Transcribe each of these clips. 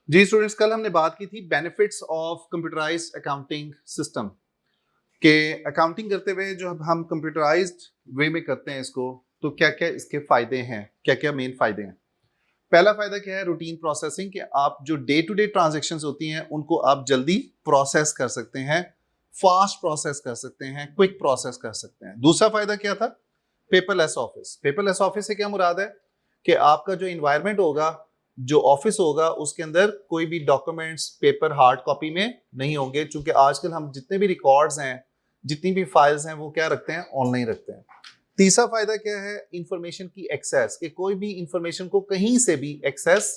जी students, कल हमने बात की थी benefits of computerised accounting system के। अकाउंटिंग करते हुए जो हम कंप्यूटराइज्ड वे में करते हैं इसको, तो क्या क्या इसके फायदे हैं, क्या क्या मेन फायदे हैं। पहला फायदा क्या है? रूटीन प्रोसेसिंग, कि आप जो डे टू डे ट्रांजेक्शन्स होती हैं उनको आप जल्दी प्रोसेस कर सकते हैं, फास्ट प्रोसेस कर सकते हैं, क्विक प्रोसेस कर सकते हैं। दूसरा फायदा क्या था? Paperless office. पेपरलेस ऑफिस से क्या मुराद है कि आपका जो इन्वायरमेंट होगा, जो ऑफिस होगा, उसके अंदर कोई भी डॉक्यूमेंट्स पेपर हार्ड कॉपी में नहीं होंगे, क्योंकि आजकल हम जितने भी रिकॉर्ड्स हैं, जितनी भी फाइल्स हैं, वो क्या रखते हैं? ऑनलाइन रखते हैं। तीसरा फायदा क्या है? इंफॉर्मेशन की एक्सेस, कि कोई भी इंफॉर्मेशन को कहीं से भी एक्सेस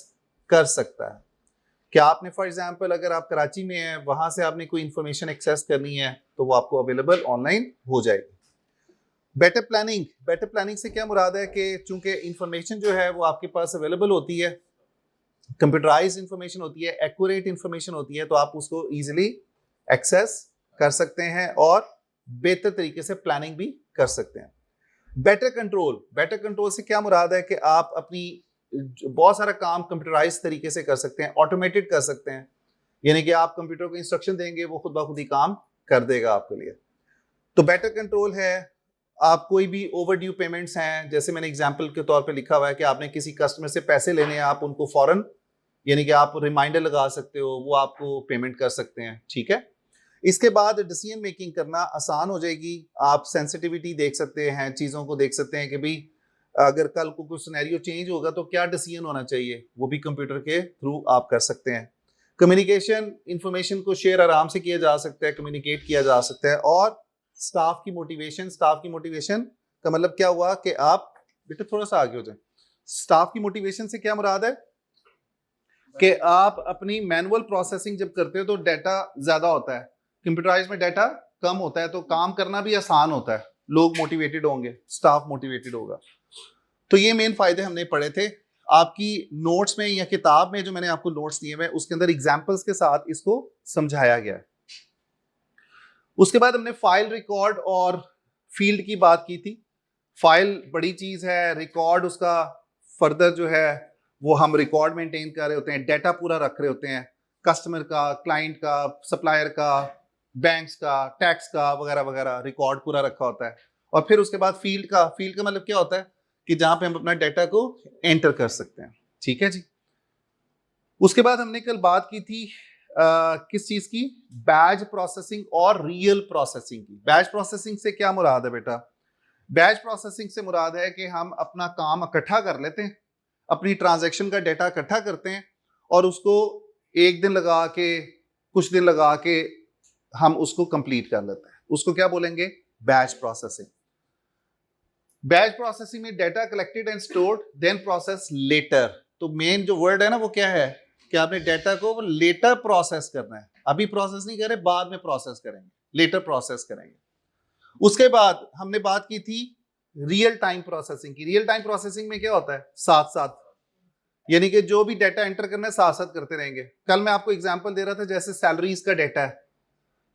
कर सकता है। क्या आपने फॉर एग्जांपल अगर आप कराची में हैं, वहां से आपने कोई इंफॉर्मेशन एक्सेस करनी है तो वो आपको अवेलेबल ऑनलाइन हो जाएगी। Better planning. बेटर प्लानिंग से क्या मुराद है कि चूंकि इंफॉर्मेशन जो है वो आपके पास अवेलेबल होती है, कंप्यूटराइज्ड इंफॉर्मेशन होती है, एक्यूरेट इंफॉर्मेशन होती है, तो आप उसको इजीली एक्सेस कर सकते हैं और बेहतर तरीके से प्लानिंग भी कर सकते हैं। Better control. बेटर कंट्रोल से क्या मुराद है कि आप अपनी बहुत सारा काम कंप्यूटराइज तरीके से कर सकते हैं, ऑटोमेटेड कर सकते हैं, यानी कि आप कंप्यूटर को इंस्ट्रक्शन देंगे, वो खुद ब खुद ही काम कर देगा आपके लिए। तो बेटर कंट्रोल है। आप कोई भी ओवर ड्यू पेमेंट्स हैं, जैसे मैंने एग्जांपल के तौर पे लिखा हुआ है कि आपने किसी कस्टमर से पैसे लेने हैं, आप उनको फौरन, यानी कि आप रिमाइंडर लगा सकते हो, वो आपको पेमेंट कर सकते हैं। ठीक है। इसके बाद डिसीजन मेकिंग करना आसान हो जाएगी। आप सेंसिटिविटी देख सकते हैं, चीज़ों को देख सकते हैं कि भाई अगर कल को कुछ सिनेरियो चेंज होगा तो क्या डिसीजन होना चाहिए, वो भी कंप्यूटर के थ्रू आप कर सकते हैं। कम्युनिकेशन, इंफॉर्मेशन को शेयर आराम से किया जा सकता है, कम्युनिकेट किया जा सकता है। और स्टाफ की मोटिवेशन। स्टाफ की मोटिवेशन का मतलब क्या हुआ कि आप बेटा थोड़ा सा आगे हो जाए। स्टाफ की मोटिवेशन से क्या मुराद है कि आप अपनी मैनुअल प्रोसेसिंग जब करते हो तो डाटा ज्यादा होता है, कंप्यूटराइज में डाटा कम होता है, तो काम करना भी आसान होता है, लोग मोटिवेटेड होंगे, स्टाफ मोटिवेटेड होगा। तो ये मेन फायदे हमने पढ़े थे। आपकी नोट्स में या किताब में जो मैंने आपको नोट्स दिए हुए उसके अंदर एग्जांपल्स के साथ इसको समझाया गया है। उसके बाद हमने फाइल रिकॉर्ड और फील्ड की बात की थी। फाइल बड़ी चीज है, रिकॉर्ड उसका फर्दर जो है वो हम रिकॉर्ड मेंटेन कर रहे होते हैं, डाटा पूरा रख रहे होते हैं, कस्टमर का, क्लाइंट का, सप्लायर का, बैंक्स का, टैक्स का वगैरह वगैरह, रिकॉर्ड पूरा रखा होता है। और फिर उसके बाद फील्ड का। फील्ड का मतलब क्या होता है कि जहां पे हम अपना डाटा को एंटर कर सकते हैं। ठीक है जी। उसके बाद हमने कल बात की थी किस चीज की? बैच प्रोसेसिंग और रियल प्रोसेसिंग की। बैच प्रोसेसिंग से क्या मुराद है बेटा? बैच प्रोसेसिंग से मुराद है कि हम अपना काम इकट्ठा कर लेते हैं, अपनी ट्रांजैक्शन का डाटा इकट्ठा करते हैं और उसको एक दिन लगा के, कुछ दिन लगा के हम उसको कंप्लीट कर लेते हैं। उसको क्या बोलेंगे? Batch processing. बैच प्रोसेसिंग में data collected and stored then process later. तो मेन जो वर्ड है ना वो क्या है कि आपने डाटा को लेटर प्रोसेस करना है। अभी प्रोसेस नहीं करें, बाद में प्रोसेस करेंगे, लेटर प्रोसेस करेंगे। उसके बाद हमने बात की थी रियल टाइम प्रोसेसिंग की। रियल टाइम प्रोसेसिंग में क्या होता है? साथ साथ, यानी कि जो भी डाटा एंटर करना है साथ साथ करते रहेंगे। कल मैं आपको एग्जांपल दे रहा था, जैसे सैलरीज का डाटा है,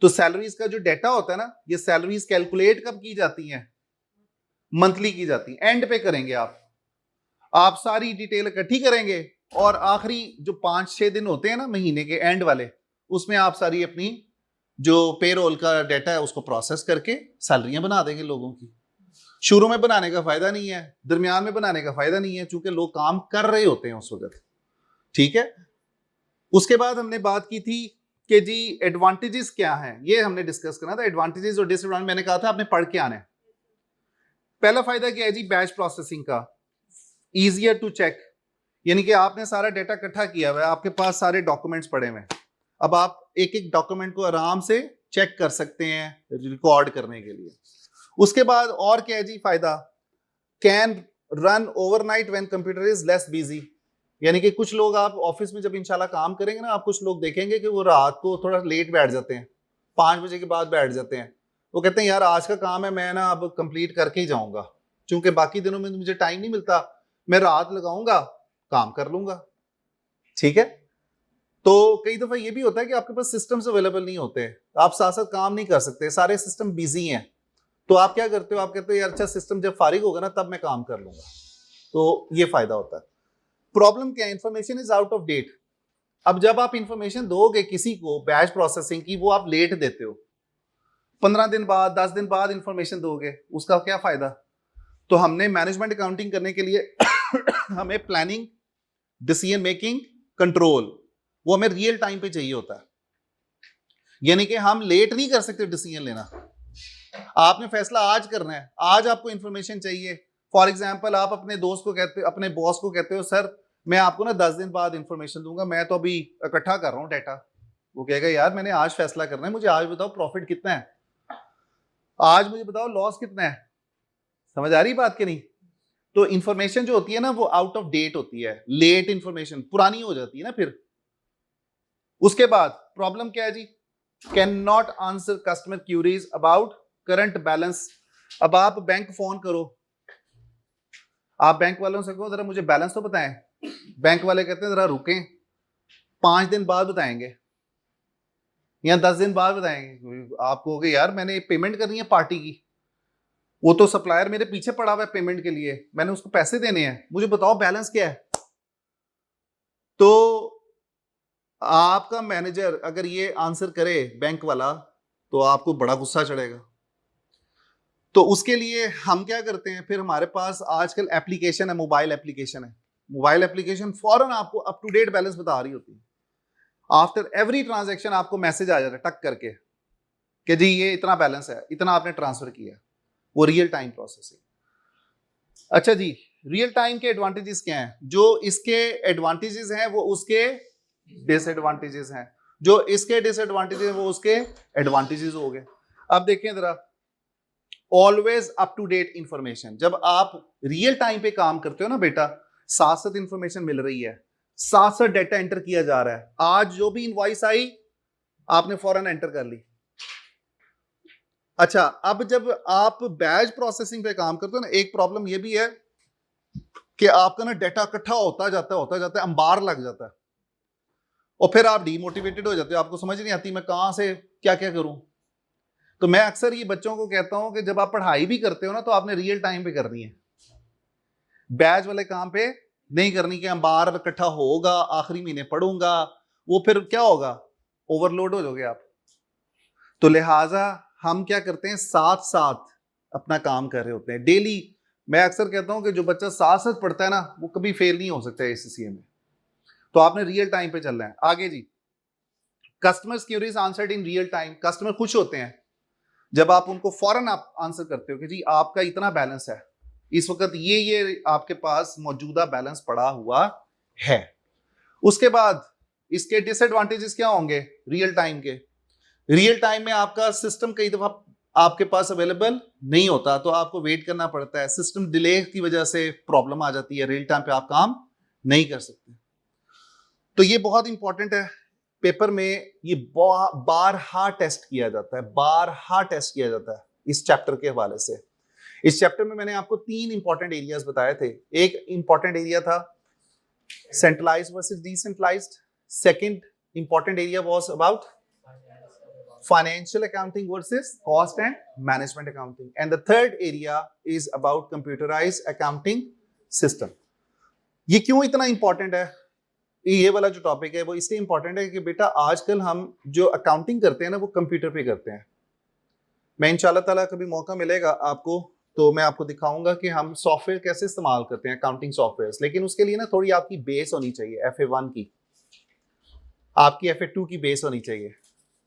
तो सैलरीज का जो डाटा होता है ना, ये सैलरीज कैलकुलेट कब की जाती हैं? मंथली की जाती है। एंड पे करेंगे आप सारी डिटेल इकट्ठी करेंगे और आखिरी जो 5-6 दिन होते हैं ना महीने के एंड वाले, उसमें आप सारी अपनी जो पेरोल का डाटा है उसको प्रोसेस करके सैलरियां बना देंगे लोगों की। शुरू में बनाने का फायदा नहीं है, दरमियान में बनाने का फायदा नहीं है, चूंकि लोग काम कर रहे होते हैं उस वक्त। ठीक है। उसके बाद हमने बात की थी कि जी एडवांटेजेस क्या हैं, ये हमने डिस्कस करना था। एडवांटेजेस और डिसएडवांटेज मैंने कहा था आपने पढ़ के आना है। पहला फायदा क्या है जी बैच प्रोसेसिंग का? इजियर टू चेक, यानी कि आपने सारा डाटा इकट्ठा किया हुआ है, आपके पास सारे डॉक्यूमेंट्स पड़े हुए हैं, अब आप एक एक डॉक्यूमेंट को आराम से चेक कर सकते हैं रिकॉर्ड करने के लिए। उसके बाद और क्या है जी फायदा? Can run overnight when computer is less busy, यानी कि कुछ लोग आप ऑफिस में जब इंशाल्लाह काम करेंगे ना, आप कुछ लोग देखेंगे कि वो रात को थोड़ा लेट बैठ जाते हैं, 5 बजे के बाद बैठ जाते हैं। वो कहते हैं यार आज का काम है, मैं ना अब कंप्लीट करके ही जाऊंगा, क्योंकि बाकी दिनों में मुझे टाइम नहीं मिलता, मैं रात लगाऊंगा, काम कर लूंगा। ठीक है। तो कई दफा ये भी होता है कि आपके पास सिस्टम्स अवेलेबल नहीं होते, आप साथ साथ काम नहीं कर सकते, सारे सिस्टम बिजी हैं। तो आप क्या करते हो? आप कहते हो यार अच्छा सिस्टम जब फारिग होगा ना तब मैं काम कर लूंगा। तो ये फायदा होता है। प्रॉब्लम क्या है? Information is out of date. अब जब आप इंफॉर्मेशन दोगे किसी को बैच प्रोसेसिंग की, वो आप लेट देते हो, 15 दिन बाद 10 दिन बाद इंफॉर्मेशन दोगे, उसका क्या फायदा? तो हमने मैनेजमेंट अकाउंटिंग करने के लिए हमें प्लानिंग, डिसीजन मेकिंग, कंट्रोल, वो हमें रियल टाइम पे चाहिए होता है। यानी कि हम लेट नहीं कर सकते डिसीजन लेना। आपने फैसला आज करना है, आज आपको इंफॉर्मेशन चाहिए। फॉर एग्जाम्पल, आप अपने दोस्त को कहते हो, अपने बॉस को कहते हो, सर मैं आपको ना 10 दिन बाद इंफॉर्मेशन दूंगा, मैं तो अभी इकट्ठा कर रहा हूँ डाटा। वो कहेगा यार मैंने आज फैसला करना है, मुझे आज बताओ प्रॉफिट कितना है, आज मुझे बताओ लॉस कितना है। समझ आ रही बात कि नहीं? तो इंफॉर्मेशन जो होती है ना, वो आउट ऑफ डेट होती है, लेट इंफॉर्मेशन, पुरानी हो जाती है ना फिर। उसके बाद प्रॉब्लम क्या है जी? Can not answer customer queries about current balance. अब आप बैंक फोन करो, आप बैंक वालों से कहो जरा मुझे बैलेंस तो बताएं, बैंक वाले कहते हैं जरा रुकें, 5 दिन बाद बताएंगे या 10 दिन बाद बताएंगे। आप कहोगे यार मैंने पेमेंट करनी है पार्टी की, वो तो सप्लायर मेरे पीछे पड़ा हुआ है पेमेंट के लिए, मैंने उसको पैसे देने हैं, मुझे बताओ बैलेंस क्या है। तो आपका मैनेजर अगर ये आंसर करे बैंक वाला, तो आपको बड़ा गुस्सा चढ़ेगा। तो उसके लिए हम क्या करते हैं, फिर हमारे पास आजकल एप्लीकेशन है, मोबाइल एप्लीकेशन है, मोबाइल एप्लीकेशन फौरन आपको अप टू डेट बैलेंस बता रही होती है। आफ्टर एवरी ट्रांजैक्शन आपको मैसेज आ जाता है टक करके कि जी ये इतना बैलेंस है, इतना आपने ट्रांसफर किया। वो रियल टाइम प्रोसेसिंग। अच्छा जी, रियल टाइम के एडवांटेजेस क्या हैं? जो इसके एडवांटेजेस हैं वो उसके डिसएडवांटेजेस हैं, जो इसके डिसएडवांटेजेस हैं वो उसके एडवांटेजेस हो गए। अब देखें जरा, always up to date information. जब आप रियल टाइम पे काम करते हो ना बेटा, साथ साथ इंफॉर्मेशन मिल रही है, साथ साथ डेटा एंटर किया जा रहा है। आज जो भी इनवॉइस आई आपने फौरन एंटर कर ली। अच्छा, अब जब आप बैच प्रोसेसिंग पे काम करते हो ना, एक प्रॉब्लम ये भी है कि आपका ना डेटा इकट्ठा होता जाता है, अंबार लग जाता है, और फिर आप डीमोटिवेटेड हो जाते हो, आपको समझ नहीं आती मैं कहां से क्या क्या करूं। तो मैं अक्सर ये बच्चों को कहता हूं कि जब आप पढ़ाई भी करते हो ना, तो आपने रियल टाइम पे करनी है, बैच वाले काम पे नहीं करनी कि अंबार इकट्ठा होगा, आखिरी महीने पढ़ूंगा, वो फिर क्या होगा, ओवरलोड हो जाओगे आप। तो लिहाजा हम क्या करते हैं, साथ साथ अपना काम कर रहे होते हैं डेली। मैं अक्सर कहता हूं कि जो बच्चा साथ साथ पढ़ता है ना, वो कभी फेल नहीं हो सकता है ACCA में। तो आपने रियल टाइम पे चलना है। आगे जी, customers queries answered in real time. Customer खुश होते हैं जब आप उनको फौरन आप आंसर करते हो कि जी आपका इतना बैलेंस है, इस वक्त ये आपके पास मौजूदा बैलेंस पड़ा हुआ है। उसके बाद इसके डिसएडवांटेजेस क्या होंगे रियल टाइम के? रियल टाइम में आपका सिस्टम कई दफा आपके पास अवेलेबल नहीं होता, तो आपको वेट करना पड़ता है, सिस्टम डिले की वजह से प्रॉब्लम आ जाती है, रियल टाइम पे आप काम नहीं कर सकते। तो ये बहुत इंपॉर्टेंट है, पेपर में ये बारहा टेस्ट किया जाता है, बारहा टेस्ट किया जाता है इस चैप्टर के हवाले से। इस चैप्टर में मैंने आपको 3 इंपॉर्टेंट एरियाज बताए थे। एक इंपॉर्टेंट एरिया था centralised versus decentralised, second important area was about financial accounting versus cost and management accounting, and the third area is about computerized accounting system. ये क्यों इतना इंपॉर्टेंट है? ये वाला जो टॉपिक है वो इसलिए इंपॉर्टेंट है कि बेटा आजकल हम जो अकाउंटिंग करते हैं ना, वो कंप्यूटर पे करते हैं। मैं इंशाल्लाह ताला कभी मौका मिलेगा आपको तो मैं आपको दिखाऊंगा कि हम सॉफ्टवेयर कैसे इस्तेमाल करते हैं, अकाउंटिंग सॉफ्टवेयर। लेकिन उसके लिए ना थोड़ी आपकी बेस होनी चाहिए, FA1 की, आपकी FA2 की बेस होनी चाहिए।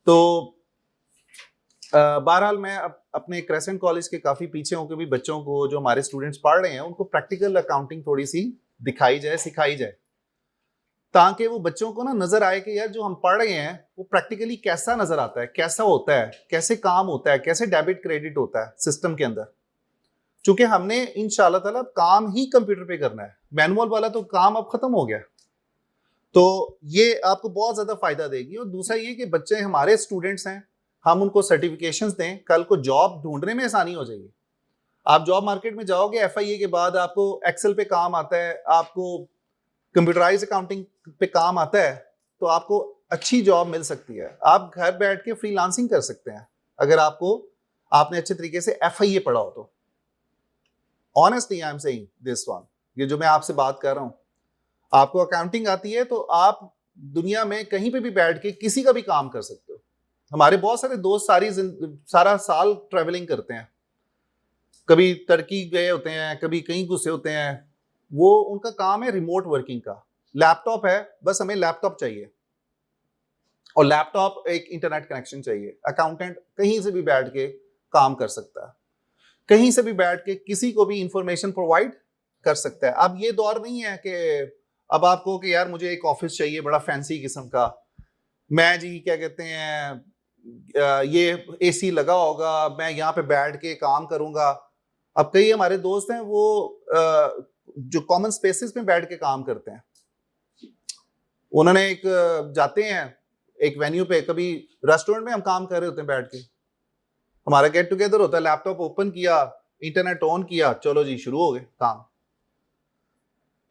तो बहरहाल मैं अपने क्रेसेंट कॉलेज के काफ़ी पीछे हूँ कि भी बच्चों को, जो हमारे स्टूडेंट्स पढ़ रहे हैं, उनको प्रैक्टिकल अकाउंटिंग थोड़ी सी दिखाई जाए, सिखाई जाए, ताकि वो बच्चों को ना नजर आए कि यार जो हम पढ़ रहे हैं वो प्रैक्टिकली कैसा नजर आता है, कैसा होता है, कैसे काम होता है, कैसे डेबिट क्रेडिट होता है सिस्टम के अंदर। चूंकि हमने इंशाल्लाह ताला काम ही कंप्यूटर पे करना है, मैनुअल वाला तो काम अब खत्म हो गया। तो ये आपको बहुत ज्यादा फायदा देगी। और दूसरा ये कि बच्चे हमारे स्टूडेंट्स हैं, हम उनको सर्टिफिकेशंस दें, कल को जॉब ढूंढने में आसानी हो जाएगी। आप जॉब मार्केट में जाओगे FIA के बाद, आपको एक्सेल पे काम आता है, आपको कंप्यूटराइज अकाउंटिंग पे काम आता है, तो आपको अच्छी जॉब मिल सकती है। आप घर बैठ के फ्रीलांसिंग कर सकते हैं अगर आपने अच्छे तरीके से FIA पढ़ा हो तो। Honestly I am saying this one, ये जो मैं आपसे बात कर रहा हूं, आपको अकाउंटिंग आती है तो आप दुनिया में कहीं पे भी बैठ के किसी का भी काम कर सकते हो। हमारे बहुत सारे दोस्त सारा साल ट्रैवलिंग करते हैं, कभी टर्की गए होते हैं, कभी कहीं घुसे होते हैं। वो उनका काम है रिमोट वर्किंग का। लैपटॉप है, बस हमें लैपटॉप चाहिए और लैपटॉप एक इंटरनेट कनेक्शन चाहिए। अकाउंटेंट कहीं से भी बैठ के काम कर सकता है, कहीं से भी बैठ के किसी को भी इंफॉर्मेशन प्रोवाइड कर सकता है। अब ये दौर नहीं है कि अब आपको कि यार मुझे एक ऑफिस चाहिए बड़ा फैंसी किस्म का, मैं जी क्या कहते हैं ये एसी लगा होगा, मैं यहाँ पे बैठ के काम करूंगा। अब कई हमारे दोस्त हैं वो जो कॉमन स्पेसेस में बैठ के काम करते हैं। उन्होंने एक जाते हैं एक वेन्यू पे, कभी रेस्टोरेंट में हम काम कर रहे होते हैं बैठ के, हमारा गेट टुगेदर होता है, लैपटॉप ओपन किया, इंटरनेट ऑन किया, चलो जी शुरू हो गए काम।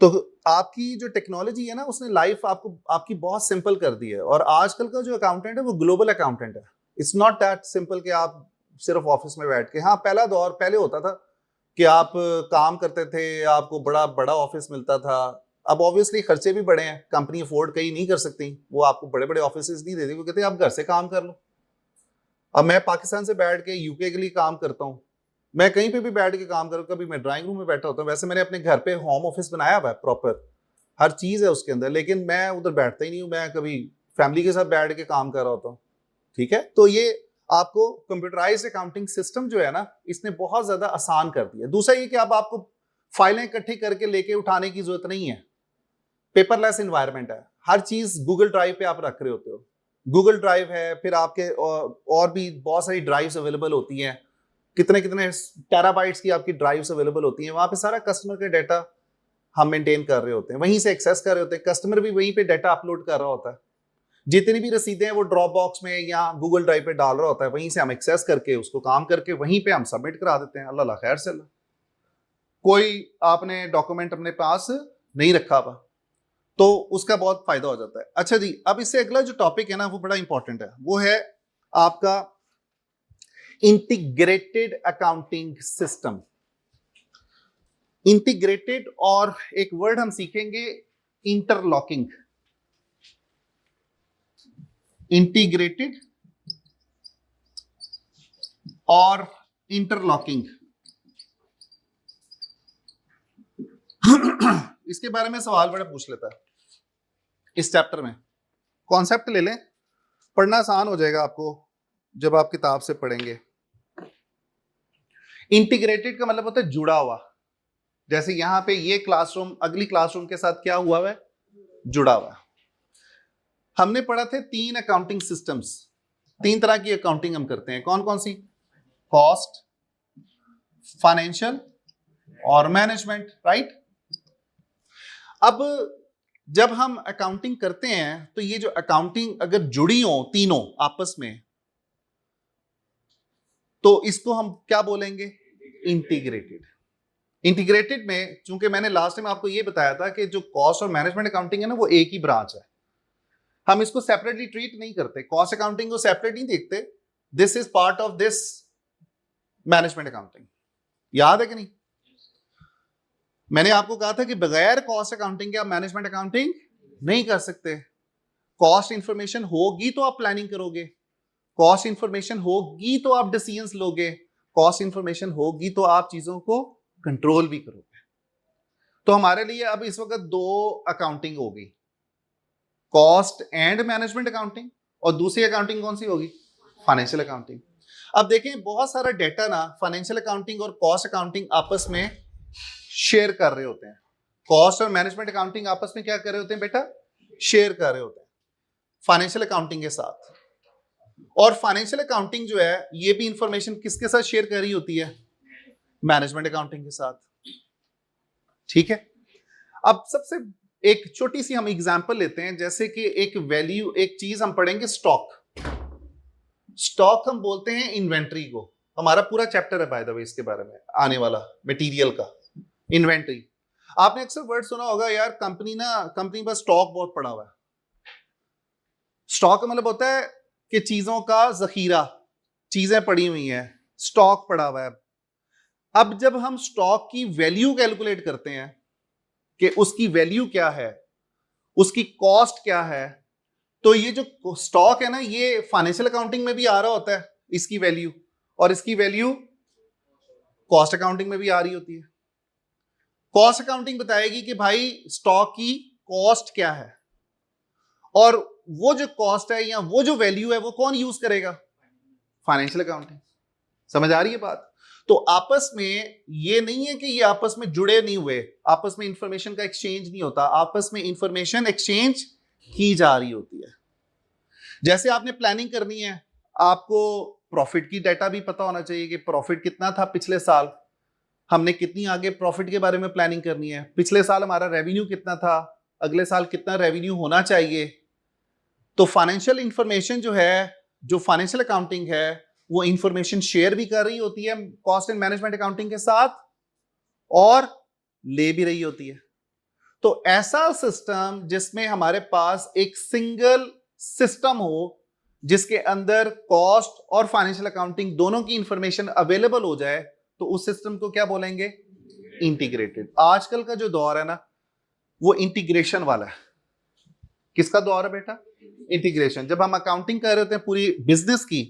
तो आपकी जो टेक्नोलॉजी है ना उसने लाइफ आपकी बहुत सिंपल कर दी है। और आजकल का जो अकाउंटेंट है वो ग्लोबल अकाउंटेंट है। इट्स नॉट दैट सिंपल कि आप सिर्फ ऑफिस में बैठ के, हाँ पहला दौर पहले होता था कि आप काम करते थे, आपको बड़ा बड़ा ऑफिस मिलता था। अब ऑब्वियसली खर्चे भी बड़े हैं, कंपनी अफोर्ड कहीं नहीं कर सकती, वो आपको बड़े बड़े ऑफिस नहीं देती, वो कहते हैं आप घर से काम कर लो। अब मैं पाकिस्तान से बैठ के यूके के लिए काम करता हूँ, मैं कहीं पे भी बैठ के काम करूँ, कभी मैं ड्राइंग रूम में बैठा होता हूँ, वैसे मैंने अपने घर पे होम ऑफिस बनाया हुआ है प्रॉपर, हर चीज है उसके अंदर, लेकिन मैं उधर बैठता ही नहीं हूँ, मैं कभी फैमिली के साथ बैठ के काम कर रहा होता हूँ। ठीक है, तो ये आपको कंप्यूटराइज्ड अकाउंटिंग सिस्टम जो है ना इसने बहुत ज्यादा आसान कर दिया। दूसरा ये कि अब आपको फाइलें इकट्ठी करके लेके उठाने की जरूरत नहीं है, पेपरलेस इन्वायरमेंट है, हर चीज गूगल ड्राइव पे आप रख रहे होते हो। गूगल ड्राइव है, फिर आपके और भी बहुत सारी ड्राइव्स अवेलेबल होती हैं, कितने कितने टेराबाइट्स की आपकी ड्राइव्स अवेलेबल होती हैं, वहां पे सारा कस्टमर का डाटा हम मेंटेन कर रहे होते हैं, वहीं से एक्सेस कर रहे होते हैं, कस्टमर भी वहीं पे डाटा अपलोड कर रहा होता है, जितनी भी रसीदें हैं वो ड्रॉप बॉक्स में या गूगल ड्राइव पे डाल रहा होता है, वहीं से हम एक्सेस करके उसको काम करके वहीं पे हम सबमिट करा देते हैं। अल्लाह खैर से, कोई आपने डॉक्यूमेंट अपने पास नहीं रखा हुआ, तो उसका बहुत फायदा हो जाता है। अच्छा जी, अब इससे अगला जो टॉपिक है ना वो बड़ा इंपॉर्टेंट है, वो है आपका इंटीग्रेटेड अकाउंटिंग सिस्टम। इंटीग्रेटेड और एक वर्ड हम सीखेंगे इंटरलॉकिंग। इंटीग्रेटेड और इंटरलॉकिंग, इसके बारे में सवाल बड़ा पूछ लेता है इस चैप्टर में। कॉन्सेप्ट ले लें, पढ़ना आसान हो जाएगा आपको जब आप किताब से पढ़ेंगे। इंटीग्रेटेड का मतलब होता है जुड़ा हुआ, जैसे यहां पे ये क्लासरूम अगली क्लासरूम के साथ क्या हुआ है, जुड़ा हुआ। हमने पढ़ा थे 3 अकाउंटिंग सिस्टम्स, 3 तरह की अकाउंटिंग हम करते हैं, कौन कौन सी? कॉस्ट, फाइनेंशियल और मैनेजमेंट, राइट। अब जब हम अकाउंटिंग करते हैं तो ये जो अकाउंटिंग अगर जुड़ी हो तीनों आपस में, तो इसको हम क्या बोलेंगे? इंटीग्रेटेड। इंटीग्रेटेड में चूंकि मैंने लास्ट टाइम आपको ये बताया था कि जो कॉस्ट और मैनेजमेंट अकाउंटिंग है ना वो एक ही ब्रांच है, हम इसको सेपरेटली ट्रीट नहीं करते, कॉस्ट अकाउंटिंग को सेपरेट नहीं देखते, this is part of this management accounting. याद है कि नहीं? मैंने आपको कहा था कि बगैर कॉस्ट अकाउंटिंग के आप मैनेजमेंट अकाउंटिंग नहीं कर सकते। कॉस्ट इंफॉर्मेशन होगी तो आप प्लानिंग करोगे, कॉस्ट इंफॉर्मेशन होगी तो आप डिसीजंस लोगे, कॉस्ट इंफॉर्मेशन होगी तो आप चीजों को कंट्रोल भी करोगे। तो हमारे लिए अब इस वक्त 2 अकाउंटिंग होगी, कॉस्ट एंड मैनेजमेंट अकाउंटिंग, और दूसरी अकाउंटिंग कौन सी होगी? Financial accounting. अब देखें बहुत सारा डेटा ना फाइनेंशियल अकाउंटिंग और कॉस्ट अकाउंटिंग आपस में शेयर कर रहे होते हैं। कॉस्ट और मैनेजमेंट अकाउंटिंग आपस में क्या कर रहे होते हैं बेटा? शेयर कर रहे होते हैं फाइनेंशियल अकाउंटिंग के साथ। और फाइनेंशियल अकाउंटिंग जो है ये भी इंफॉर्मेशन किसके साथ शेयर कर रही होती है? मैनेजमेंट अकाउंटिंग के साथ। ठीक है, अब सबसे एक छोटी सी हम एग्जांपल लेते हैं, जैसे कि एक वैल्यू, एक चीज हम पढ़ेंगे स्टॉक। स्टॉक हम बोलते हैं इन्वेंट्री को, हमारा पूरा चैप्टर है बाय द वे इसके बारे में आने वाला, मटेरियल का इन्वेंट्री। आपने अक्सर वर्ड सुना होगा यार कंपनी पर स्टॉक बहुत पड़ा हुआ है। स्टॉक का मतलब होता है कि चीजों का जखीरा, चीजें पड़ी हुई हैं, स्टॉक पड़ा हुआ है। अब जब हम स्टॉक की वैल्यू कैलकुलेट करते हैं कि उसकी वैल्यू क्या है, उसकी कॉस्ट क्या है। तो ये जो स्टॉक है ना, ये फाइनेंशियल अकाउंटिंग में भी आ रहा होता है इसकी वैल्यू, और इसकी वैल्यू कॉस्ट अकाउंटिंग में भी आ रही होती है। कॉस्ट अकाउंटिंग बताएगी कि भाई स्टॉक की कॉस्ट क्या है, और वो जो कॉस्ट है या वो जो वैल्यू है वो कौन यूज करेगा, फाइनेंशियल अकाउंटिंग। समझ आ रही है बात। तो आपस में ये नहीं है कि ये आपस में जुड़े नहीं हुए, आपस में इंफॉर्मेशन का एक्सचेंज नहीं होता, आपस में इंफॉर्मेशन एक्सचेंज की जा रही होती है। जैसे आपने प्लानिंग करनी है, आपको प्रॉफिट की डाटा भी पता होना चाहिए कि प्रॉफिट कितना था पिछले साल, हमने कितनी आगे प्रॉफिट के बारे में प्लानिंग करनी है, पिछले साल हमारा रेवेन्यू कितना था, अगले साल कितना रेवेन्यू होना चाहिए। तो फाइनेंशियल इंफॉर्मेशन जो है, जो फाइनेंशियल अकाउंटिंग है, वो इंफॉर्मेशन शेयर भी कर रही होती है कॉस्ट एंड मैनेजमेंट अकाउंटिंग के साथ, और ले भी रही होती है। तो ऐसा सिस्टम जिसमें हमारे पास एक सिंगल सिस्टम हो, जिसके अंदर कॉस्ट और फाइनेंशियल अकाउंटिंग दोनों की इंफॉर्मेशन अवेलेबल हो जाए, तो उस सिस्टम को क्या बोलेंगे, इंटीग्रेटेड। आजकल का जो दौर है ना, वो इंटीग्रेशन वाला है। किसका दौर है बेटा, इंटीग्रेशन। जब हम अकाउंटिंग कर रहे होते हैं पूरी बिजनेस की,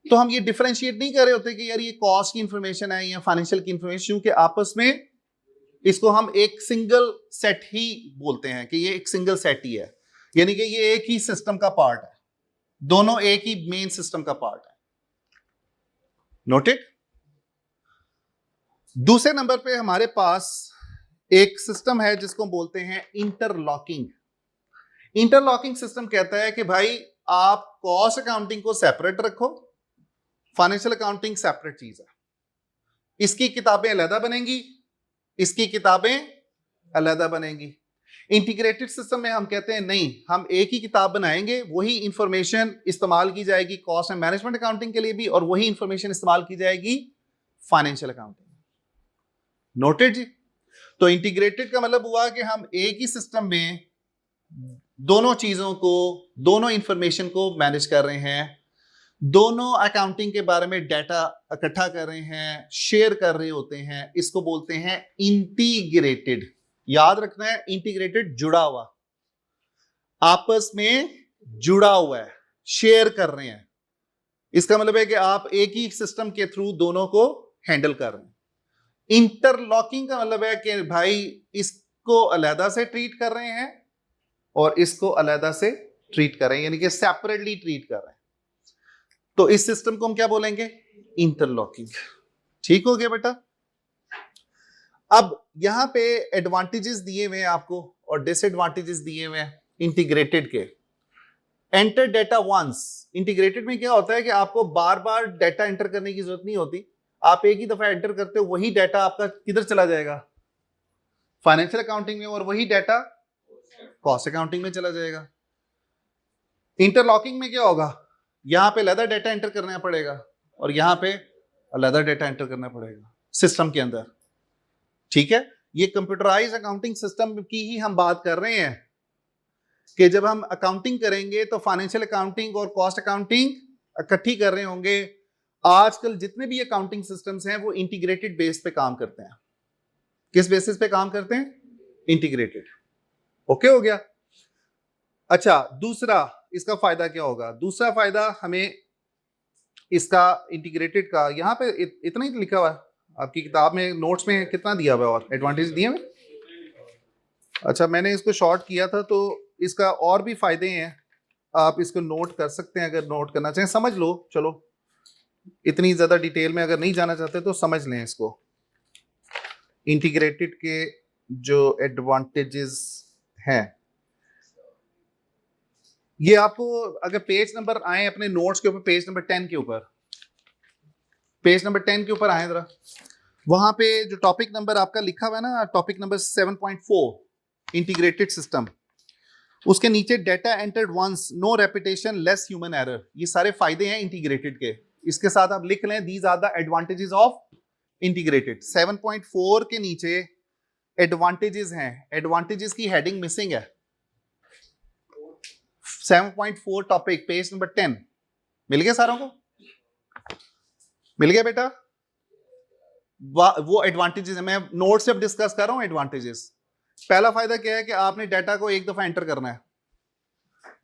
तो हम ये डिफरेंशिएट नहीं कर रहे होते कि यार ये कॉस्ट की इंफॉर्मेशन है या फाइनेंशियल की इंफॉर्मेशन, क्योंकि आपस में इसको हम एक सिंगल सेट ही बोलते हैं कि ये एक सिंगल सेट ही है, यानी कि ये एक ही सिस्टम का पार्ट है, दोनों एक ही मेन सिस्टम का पार्ट है। नोटेड। दूसरे नंबर पे हमारे पास एक सिस्टम है जिसको बोलते हैं इंटरलॉकिंग। इंटरलॉकिंग सिस्टम कहता है कि भाई आप कॉस्ट अकाउंटिंग को सेपरेट रखो, फाइनेंशियल अकाउंटिंग सेपरेट चीज है, इसकी किताबें अलग बनेंगी, इसकी किताबें अलग बनेंगी। इंटीग्रेटेड सिस्टम में हम कहते हैं नहीं, हम एक ही किताब बनाएंगे, वही इंफॉर्मेशन इस्तेमाल की जाएगी कॉस्ट एंड मैनेजमेंट अकाउंटिंग के लिए भी, और वही इंफॉर्मेशन इस्तेमाल की जाएगी फाइनेंशियल अकाउंटिंग। नोटेड जी। तो इंटीग्रेटेड का मतलब हुआ कि हम एक ही सिस्टम में दोनों चीजों को, दोनों इंफॉर्मेशन को मैनेज कर रहे हैं, दोनों अकाउंटिंग के बारे में डाटा इकट्ठा कर रहे हैं, शेयर कर रहे होते हैं। इसको बोलते हैं इंटीग्रेटेड। याद रखना है, इंटीग्रेटेड जुड़ा हुआ, आपस में जुड़ा हुआ है, शेयर कर रहे हैं। इसका मतलब है कि आप एक ही सिस्टम के थ्रू दोनों को हैंडल कर रहे हैं। इंटरलॉकिंग का मतलब है कि भाई इसको अलहदा से ट्रीट कर रहे हैं और इसको अलहदा से ट्रीट कर रहे हैं, यानी कि सेपरेटली ट्रीट कर रहे हैं। तो इस सिस्टम को हम क्या बोलेंगे, इंटरलॉकिंग। ठीक हो गया बेटा। अब यहां पे एडवांटेजेस दिए हुए हैं आपको और डिसएडवांटेजेस दिए हुए हैं इंटीग्रेटेड के। Enter data once. इंटीग्रेटेड में क्या होता है कि आपको बार बार डाटा एंटर करने की जरूरत नहीं होती, आप एक ही दफा एंटर करते हो, वही डाटा आपका किधर चला जाएगा, फाइनेंशियल अकाउंटिंग में, और वही डाटा कॉस्ट अकाउंटिंग में चला जाएगा। इंटरलॉकिंग में क्या होगा, यहां पे अलग डाटा एंटर करना पड़ेगा और यहां पे अलग डाटा एंटर करना पड़ेगा सिस्टम के अंदर। ठीक है, ये कंप्यूटराइज अकाउंटिंग सिस्टम की ही हम बात कर रहे हैं कि जब हम अकाउंटिंग करेंगे तो फाइनेंशियल अकाउंटिंग और कॉस्ट अकाउंटिंग इकट्ठी कर रहे होंगे। आजकल जितने भी अकाउंटिंग सिस्टम्स हैं वो इंटीग्रेटेड बेस पे काम करते हैं। किस बेसिस पे काम करते हैं, इंटीग्रेटेड। ओके हो गया। अच्छा, दूसरा इसका फायदा क्या होगा, दूसरा फायदा हमें इसका इंटीग्रेटेड का, यहां पे इतना ही लिखा हुआ है आपकी किताब में, नोट्स में कितना दिया हुआ है और एडवांटेज दिए हुए। अच्छा, मैंने इसको शॉर्ट किया था, तो इसका और भी फायदे हैं, आप इसको नोट कर सकते हैं अगर नोट करना चाहें। समझ लो, चलो इतनी ज्यादा डिटेल में अगर नहीं जाना चाहते तो समझ लें इसको। इंटीग्रेटेड के जो एडवांटेजेस हैं, ये आपको अगर पेज नंबर आए अपने नोट्स के ऊपर, पेज नंबर 10 के ऊपर, पेज नंबर 10 के ऊपर आए जरा, वहां पे जो टॉपिक नंबर आपका लिखा हुआ है ना, टॉपिक नंबर 7.4 इंटीग्रेटेड सिस्टम, उसके नीचे data entered once, no repetition, less human error, ये सारे फायदे हैं इंटीग्रेटेड के। इसके साथ आप लिख लें, these are the advantages of integrated. 7.4 के नीचे एडवांटेजेस हैं, एडवांटेजेस की हेडिंग मिसिंग है। 7.4 टॉपिक, पेज नंबर 10, मिल गया सारों को, मिल गया बेटा। वो एडवांटेजेस है, मैं नोट से अब डिस्कस कर रहा हूं एडवांटेजेस। पहला फायदा क्या है कि आपने डाटा को एक दफा एंटर करना है।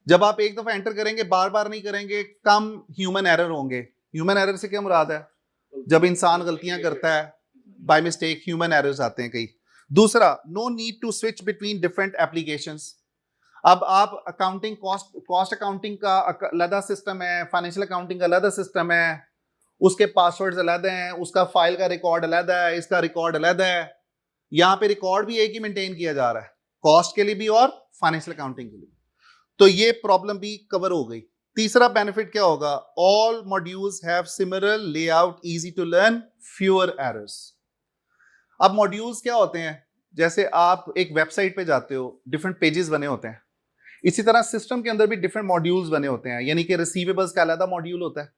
जब आप एक दफा एंटर करेंगे, बार बार नहीं करेंगे, कम ह्यूमन एरर होंगे। ह्यूमन एरर से क्या मुराद है? जब इंसान गलतियां करता है, बाय मिस्टेक ह्यूमन एरर्स आते हैं कई। दूसरा, no need to switch between different applications. अब आप अकाउंटिंग, कॉस्ट अकाउंटिंग का अलग सिस्टम है, फाइनेंशियल अकाउंटिंग का अलग सिस्टम है, उसके पासवर्ड्स अलग हैं, उसका फाइल का रिकॉर्ड अलग है, इसका रिकॉर्ड अलग है। यहाँ पे रिकॉर्ड भी एक ही मेंटेन किया जा रहा है, कॉस्ट के लिए भी और फाइनेंशियल अकाउंटिंग के लिए। तो ये प्रॉब्लम भी कवर हो गई। तीसरा बेनिफिट क्या होगा? All modules have similar layout, easy to learn, fewer errors. अब मॉड्यूल्स क्या होते हैं? जैसे आप एक वेबसाइट पे जाते हो, डिफरेंट पेजेस बने होते हैं, इसी तरह सिस्टम के अंदर भी डिफरेंट मॉड्यूल्स बने होते हैं। यानी कि रिसीवेबल्स का अलग मॉड्यूल होता है,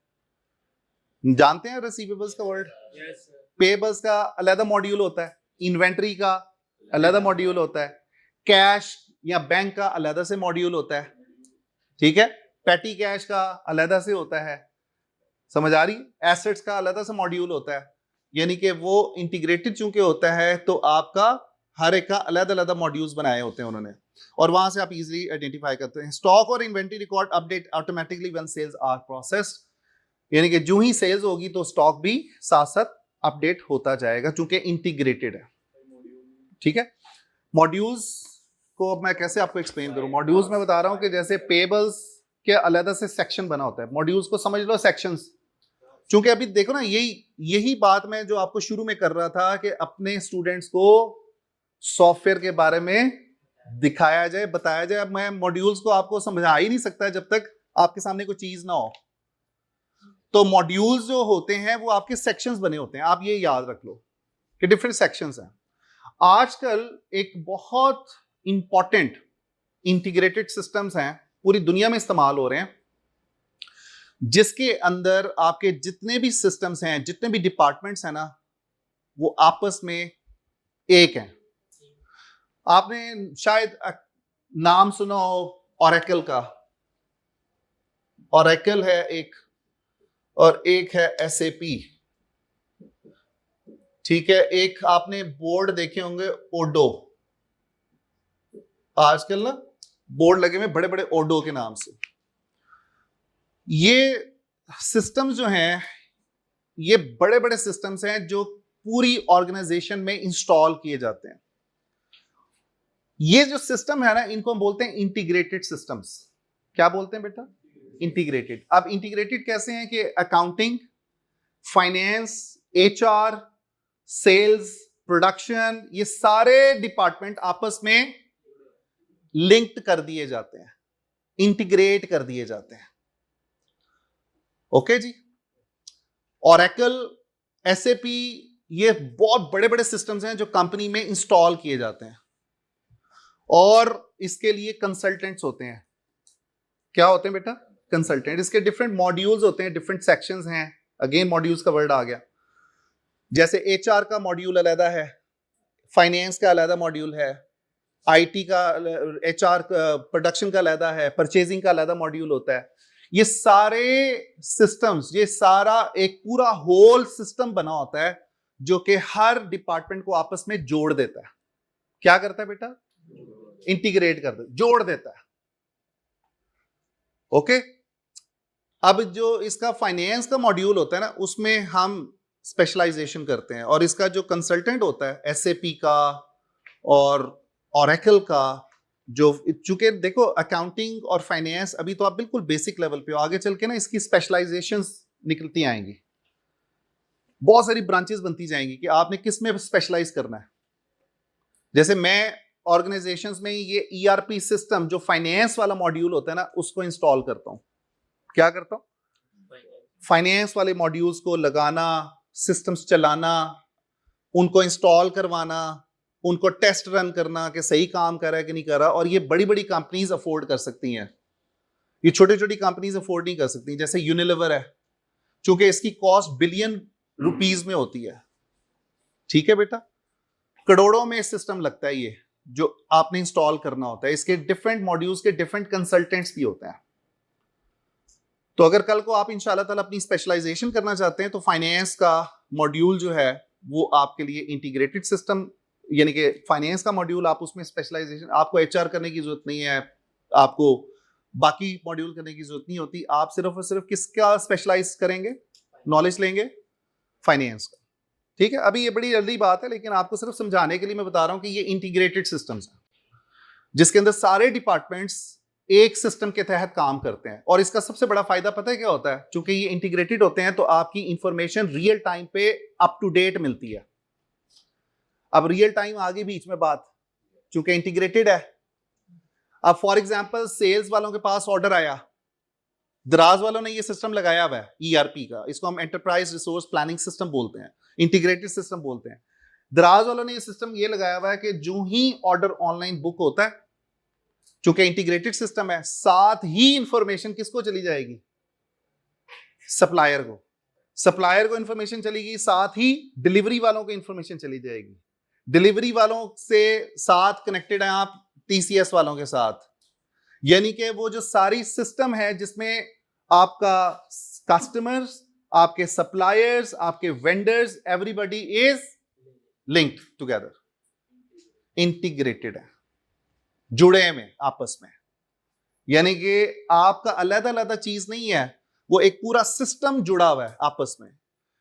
जानते हैं रिसीवेबल्स का वर्ड? पेबल्स का अलग मॉड्यूल होता है, इन्वेंट्री का अलग मॉड्यूल होता है, कैश या बैंक का अलग से मॉड्यूल होता है, ठीक है, पेटी कैश का अलग से होता है, समझ आ रही? एसेट्स का अलग से मॉड्यूल होता है। यानी कि वो इंटीग्रेटेड चूंकि होता है तो आपका हर एक का अलग अलग मॉड्यूल्स बनाए होते हैं उन्होंने, और वहां से आप इजीली आइडेंटिफाई करते हैं। स्टॉक और inventory record update automatically when sales are processed. यानी कि जो ही सेल्स होगी तो स्टॉक भी साथ साथ अपडेट होता जाएगा चूंकि इंटीग्रेटेड है, ठीक है। मॉड्यूल्स को मैं कैसे आपको एक्सप्लेन करूं? मॉड्यूल्स में बता रहा हूं कि जैसे पेबल्स के अलग से सेक्शन बना होता है, मॉड्यूल्स को समझ लो सेक्शंस। चूंकि अभी देखो ना, यही बात मैं जो आपको शुरू में कर रहा था कि अपने स्टूडेंट्स को सॉफ्टवेयर के बारे में दिखाया जाए, बताया जाए। अब मैं मॉड्यूल्स को आपको समझा ही नहीं सकता जब तक आपके सामने कोई चीज ना हो। तो मॉड्यूल्स जो होते हैं वो आपके सेक्शंस बने होते हैं, आप ये याद रख लो कि डिफरेंट सेक्शंस हैं। आजकल एक बहुत इंपॉर्टेंट इंटीग्रेटेड सिस्टम्स हैं, पूरी दुनिया में इस्तेमाल हो रहे हैं, जिसके अंदर आपके जितने भी सिस्टम्स हैं, जितने भी डिपार्टमेंट्स हैं ना, वो आपस में एक हैं। आपने शायद नाम सुना हो ओरेकल का। ओरेकल है एक, और एक है एसएपी, ठीक है। एक आपने बोर्ड देखे होंगे ओडो, आजकल ना बोर्ड लगे हुए बड़े बड़े ओडो के नाम से। ये सिस्टम्स जो हैं, ये बड़े बड़े सिस्टम्स हैं जो पूरी ऑर्गेनाइजेशन में इंस्टॉल किए जाते हैं। ये जो सिस्टम है ना, इनको हम बोलते हैं इंटीग्रेटेड सिस्टम्स। क्या बोलते हैं बेटा? इंटीग्रेटेड। अब इंटीग्रेटेड कैसे हैं कि accounting, finance, HR, sales, production, ये सारे डिपार्टमेंट आपस में लिंक्ड कर दिए जाते हैं, इंटीग्रेट कर दिए जाते हैं। ओके जी। ओरेकल, एसएपी, ये बहुत बड़े बड़े सिस्टम्स हैं जो कंपनी में इंस्टॉल किए जाते हैं, और इसके लिए कंसल्टेंट्स होते हैं। क्या होते हैं बेटा? कंसल्टेंट। इसके डिफरेंट मॉड्यूल्स होते हैं, डिफरेंट सेक्शंस हैं। अगेन मॉड्यूल्स का वर्ड आ गया। जैसे एचआर का मॉड्यूल अलग है, फाइनेंस का अलग मॉड्यूल है, आईटी का, एचआर प्रोडक्शन का अलग है, परचेजिंग का अलग मॉड्यूल होता है। ये सारे सिस्टम्स, ये सारा एक पूरा होल सिस्टम बना होता है जो कि हर डिपार्टमेंट को आपस में जोड़ देता है। क्या करता है बेटा? इंटीग्रेट करता है, जोड़ देता है। ओके। अब जो इसका फाइनेंस का मॉड्यूल होता है ना, उसमें हम स्पेशलाइजेशन करते हैं, और इसका जो कंसल्टेंट होता है एसएपी का और ओरेकल का, जो चूंकि देखो अकाउंटिंग और फाइनेंस अभी तो आप बिल्कुल बेसिक लेवल पे हो, आगे चल के ना इसकी स्पेशलाइजेशंस निकलती आएंगी, बहुत सारी ब्रांचेस बनती जाएंगी कि आपने किस में स्पेशलाइज करना है। जैसे मैं ऑर्गेनाइजेशंस में ये ईआरपी सिस्टम जो फाइनेंस वाला मॉड्यूल होता है ना, उसको इंस्टॉल करता हूं। क्या करता हूं? फाइनेंस वाले मॉड्यूल्स को लगाना, सिस्टम्स चलाना, उनको इंस्टॉल करवाना, उनको टेस्ट रन करना कि सही काम कर रहा है कि नहीं कर रहा। और ये बड़ी बड़ी कंपनीज अफोर्ड कर सकती हैं, ये छोटी छोटी कंपनीज अफोर्ड नहीं कर सकती। जैसे यूनिलीवर है, चूंकि इसकी कॉस्ट बिलियन रुपीस में होती है, ठीक है बेटा, करोड़ों में सिस्टम लगता है ये जो आपने इंस्टॉल करना होता है। इसके डिफरेंट मॉड्यूल्स के डिफरेंट कंसल्टेंट्स भी होते हैं। तो अगर कल को आप इंशाल्लाह ताला अपनी स्पेशलाइजेशन करना चाहते हैं तो फाइनेंस का मॉड्यूल जो है वो आपके लिए इंटीग्रेटेड सिस्टम यानी कि फाइनेंस का मॉड्यूल, आप उसमें स्पेशलाइजेशन, आपको एचआर करने की जरूरत नहीं है, आपको बाकी मॉड्यूल करने की जरूरत नहीं होती, आप सिर्फ और सिर्फ किसका स्पेशलाइज करेंगे, नॉलेज लेंगे, फाइनेंस का। ठीक है, अभी ये बड़ी जल्दी बात है, लेकिन आपको सिर्फ समझाने के लिए मैं बता रहा हूं कि ये इंटीग्रेटेड सिस्टम्स हैं जिसके अंदर सारे डिपार्टमेंट्स एक सिस्टम के तहत काम करते हैं। और इसका सबसे बड़ा फायदा पता है क्या होता है, चूंकि ये इंटीग्रेटेड होते हैं तो आपकी इंफॉर्मेशन रियल टाइम पे अप टू डेट मिलती है। अब रियल टाइम आगे बीच में बात, चूंकि इंटीग्रेटेड है। अब फॉर एग्जांपल सेल्स वालों के पास ऑर्डर आया, दराज वालों ने ये सिस्टम लगाया हुआ है ईआरपी का, इसको हम एंटरप्राइज रिसोर्स प्लानिंग सिस्टम बोलते हैं, इंटीग्रेटेड सिस्टम बोलते हैं। दराज वालों ने ये सिस्टम ये लगाया हुआ है कि जो ही ऑर्डर ऑनलाइन बुक होता है, चूंकि इंटीग्रेटेड सिस्टम है, साथ ही इंफॉर्मेशन किसको चली जाएगी, सप्लायर को। सप्लायर को इंफॉर्मेशन चलेगी, साथ ही डिलीवरी वालों को इंफॉर्मेशन चली जाएगी। डिलीवरी वालों से साथ कनेक्टेड है आप टीसीएस वालों के साथ, यानी कि वो जो सारी सिस्टम है जिसमें आपका कस्टमर्स, आपके सप्लायर्स, आपके vendors, everybody is linked together, integrated है, जुड़े में आपस में। यानी कि आपका अलग अलग चीज नहीं है, वो एक पूरा सिस्टम जुड़ा हुआ है आपस में।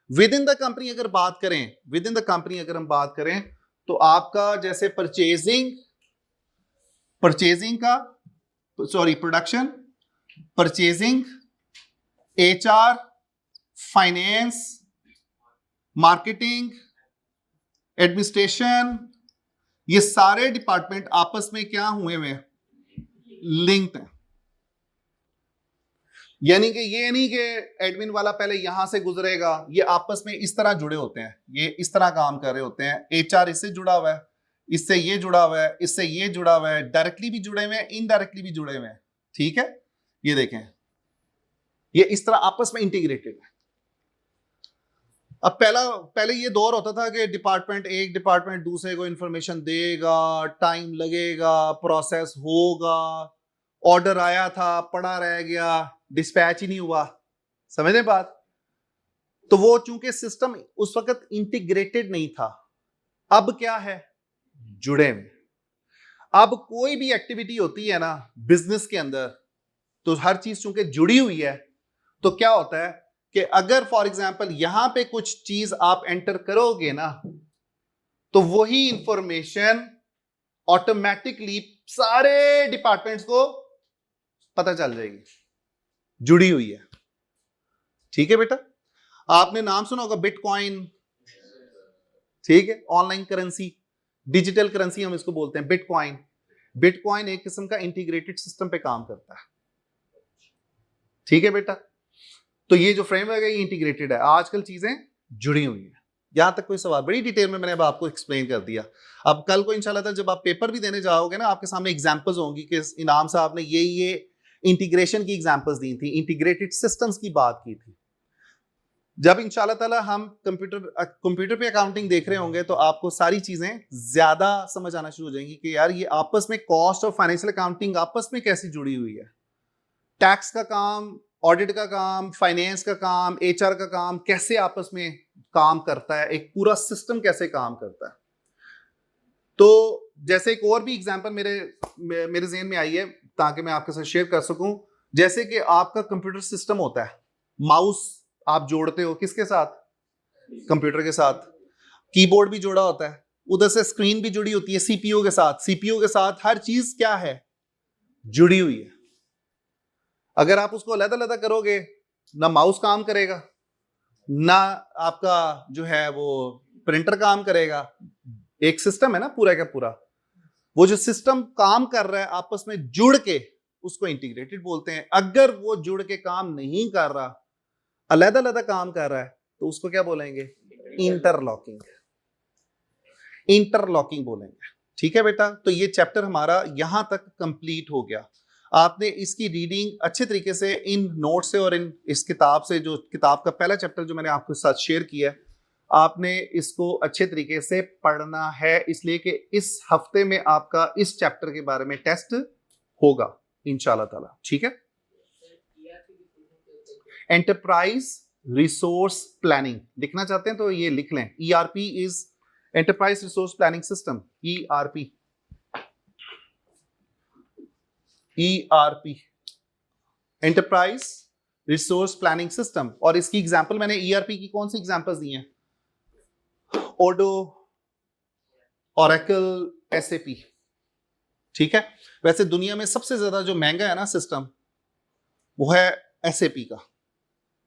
विद इन द कंपनी अगर बात करें, विद इन द कंपनी अगर हम बात करें तो आपका जैसे परचेजिंग का, sorry production, purchasing, HR, finance, marketing, administration, ये सारे डिपार्टमेंट आपस में क्या हुए हुए, लिंक्ड हैं। यानी कि ये नहीं कि एडमिन वाला पहले यहां से गुजरेगा, ये आपस में इस तरह जुड़े होते हैं, ये इस तरह काम कर रहे होते हैं। एचआर इससे जुड़ा हुआ है, इससे ये जुड़ा हुआ है, इससे ये जुड़ा हुआ है, डायरेक्टली भी जुड़े हुए हैं, इनडायरेक्टली भी जुड़े हुए हैं। ठीक है, ये देखें, ये इस तरह आपस में इंटीग्रेटेड है। अब पहले ये दौर होता था कि एक डिपार्टमेंट दूसरे को इंफॉर्मेशन देगा, टाइम लगेगा, प्रोसेस होगा, ऑर्डर आया था, पड़ा रह गया, डिस्पैच ही नहीं हुआ, समझे बात। तो वो चूंकि सिस्टम उस वक्त इंटीग्रेटेड नहीं था, अब क्या है, जुड़े में। अब कोई भी एक्टिविटी होती है ना बिजनेस के अंदर, तो हर चीज चूंकि जुड़ी हुई है, तो क्या होता है कि अगर फॉर एग्जांपल यहां पे कुछ चीज आप एंटर करोगे ना, तो वही इंफॉर्मेशन ऑटोमेटिकली सारे डिपार्टमेंट्स को पता चल जाएगी, जुड़ी हुई है। ठीक है बेटा, आपने नाम सुना होगा बिटकॉइन, ठीक है, ऑनलाइन करेंसी, डिजिटल करेंसी हम इसको बोलते हैं बिटकॉइन। बिटकॉइन एक किस्म का इंटीग्रेटेड सिस्टम पे काम करता है। ठीक है बेटा, तो ये जो फ्रेमवर्क है ये इंटीग्रेटेड है, आजकल चीजें जुड़ी हुई हैं। यहां तक कोई सवाल, बड़ी डिटेल में मैंने अब आपको एक्सप्लेन कर दिया। अब कल को इंशाल्लाह जब आप पेपर भी देने जाओगे ना, आपके सामने एग्जांपल्स होंगी कि इनाम साहब ने ये इंटीग्रेशन की एग्जांपल्स दी थी, इंटीग्रेटेड सिस्टम्स की बात की थी। जब इंशाल्लाह ताला हम कंप्यूटर पे अकाउंटिंग देख रहे होंगे तो आपको सारी चीजें ज्यादा समझ आना शुरू हो जाएंगी कि यार ये आपस में कॉस्ट और फाइनेंशियल अकाउंटिंग आपस में कैसी जुड़ी हुई है। टैक्स का काम, ऑडिट का काम, फाइनेंस का काम, एचआर का काम कैसे आपस में काम करता है, एक पूरा सिस्टम कैसे काम करता है। तो जैसे एक और भी एग्जांपल मेरे ज़हन में आई है ताकि मैं आपके साथ शेयर कर सकूं। जैसे कि आपका कंप्यूटर सिस्टम होता है, माउस आप जोड़ते हो किसके साथ, कंप्यूटर के साथ, कीबोर्ड भी जोड़ा होता है, उधर से स्क्रीन भी जुड़ी होती है सीपीयू के साथ, सीपीयू के साथ हर चीज क्या है, जुड़ी हुई है। अगर आप उसको अलग अलग करोगे, ना माउस काम करेगा, ना आपका जो है वो प्रिंटर काम करेगा। एक सिस्टम है ना पूरा का पूरा, वो जो सिस्टम काम कर रहा है आपस में जुड़ के, उसको इंटीग्रेटेड बोलते हैं। अगर वो जुड़ के काम नहीं कर रहा, अलग अलग काम कर रहा है, तो उसको क्या बोलेंगे, इंटरलॉकिंग, इंटरलॉकिंग बोलेंगे। ठीक है बेटा, तो ये चैप्टर हमारा यहां तक कंप्लीट हो गया। आपने इसकी रीडिंग अच्छे तरीके से इन नोट से और इन इस किताब से, जो किताब का पहला चैप्टर जो मैंने आपके साथ शेयर किया है, आपने इसको अच्छे तरीके से पढ़ना है, इसलिए कि इस हफ्ते में आपका इस चैप्टर के बारे में टेस्ट होगा इंशाल्लाह ताला। ठीक है, एंटरप्राइज रिसोर्स प्लानिंग लिखना चाहते हैं तो ये लिख लें, ERP is enterprise resource planning system, ERP, enterprise resource planning system. और इसकी एग्जांपल मैंने ERP की कौन सी एग्जांपल्स दी हैं? ओडो, ओरेकल, SAP। ठीक है, वैसे दुनिया में सबसे ज्यादा जो महंगा है ना सिस्टम, वो है SAP का।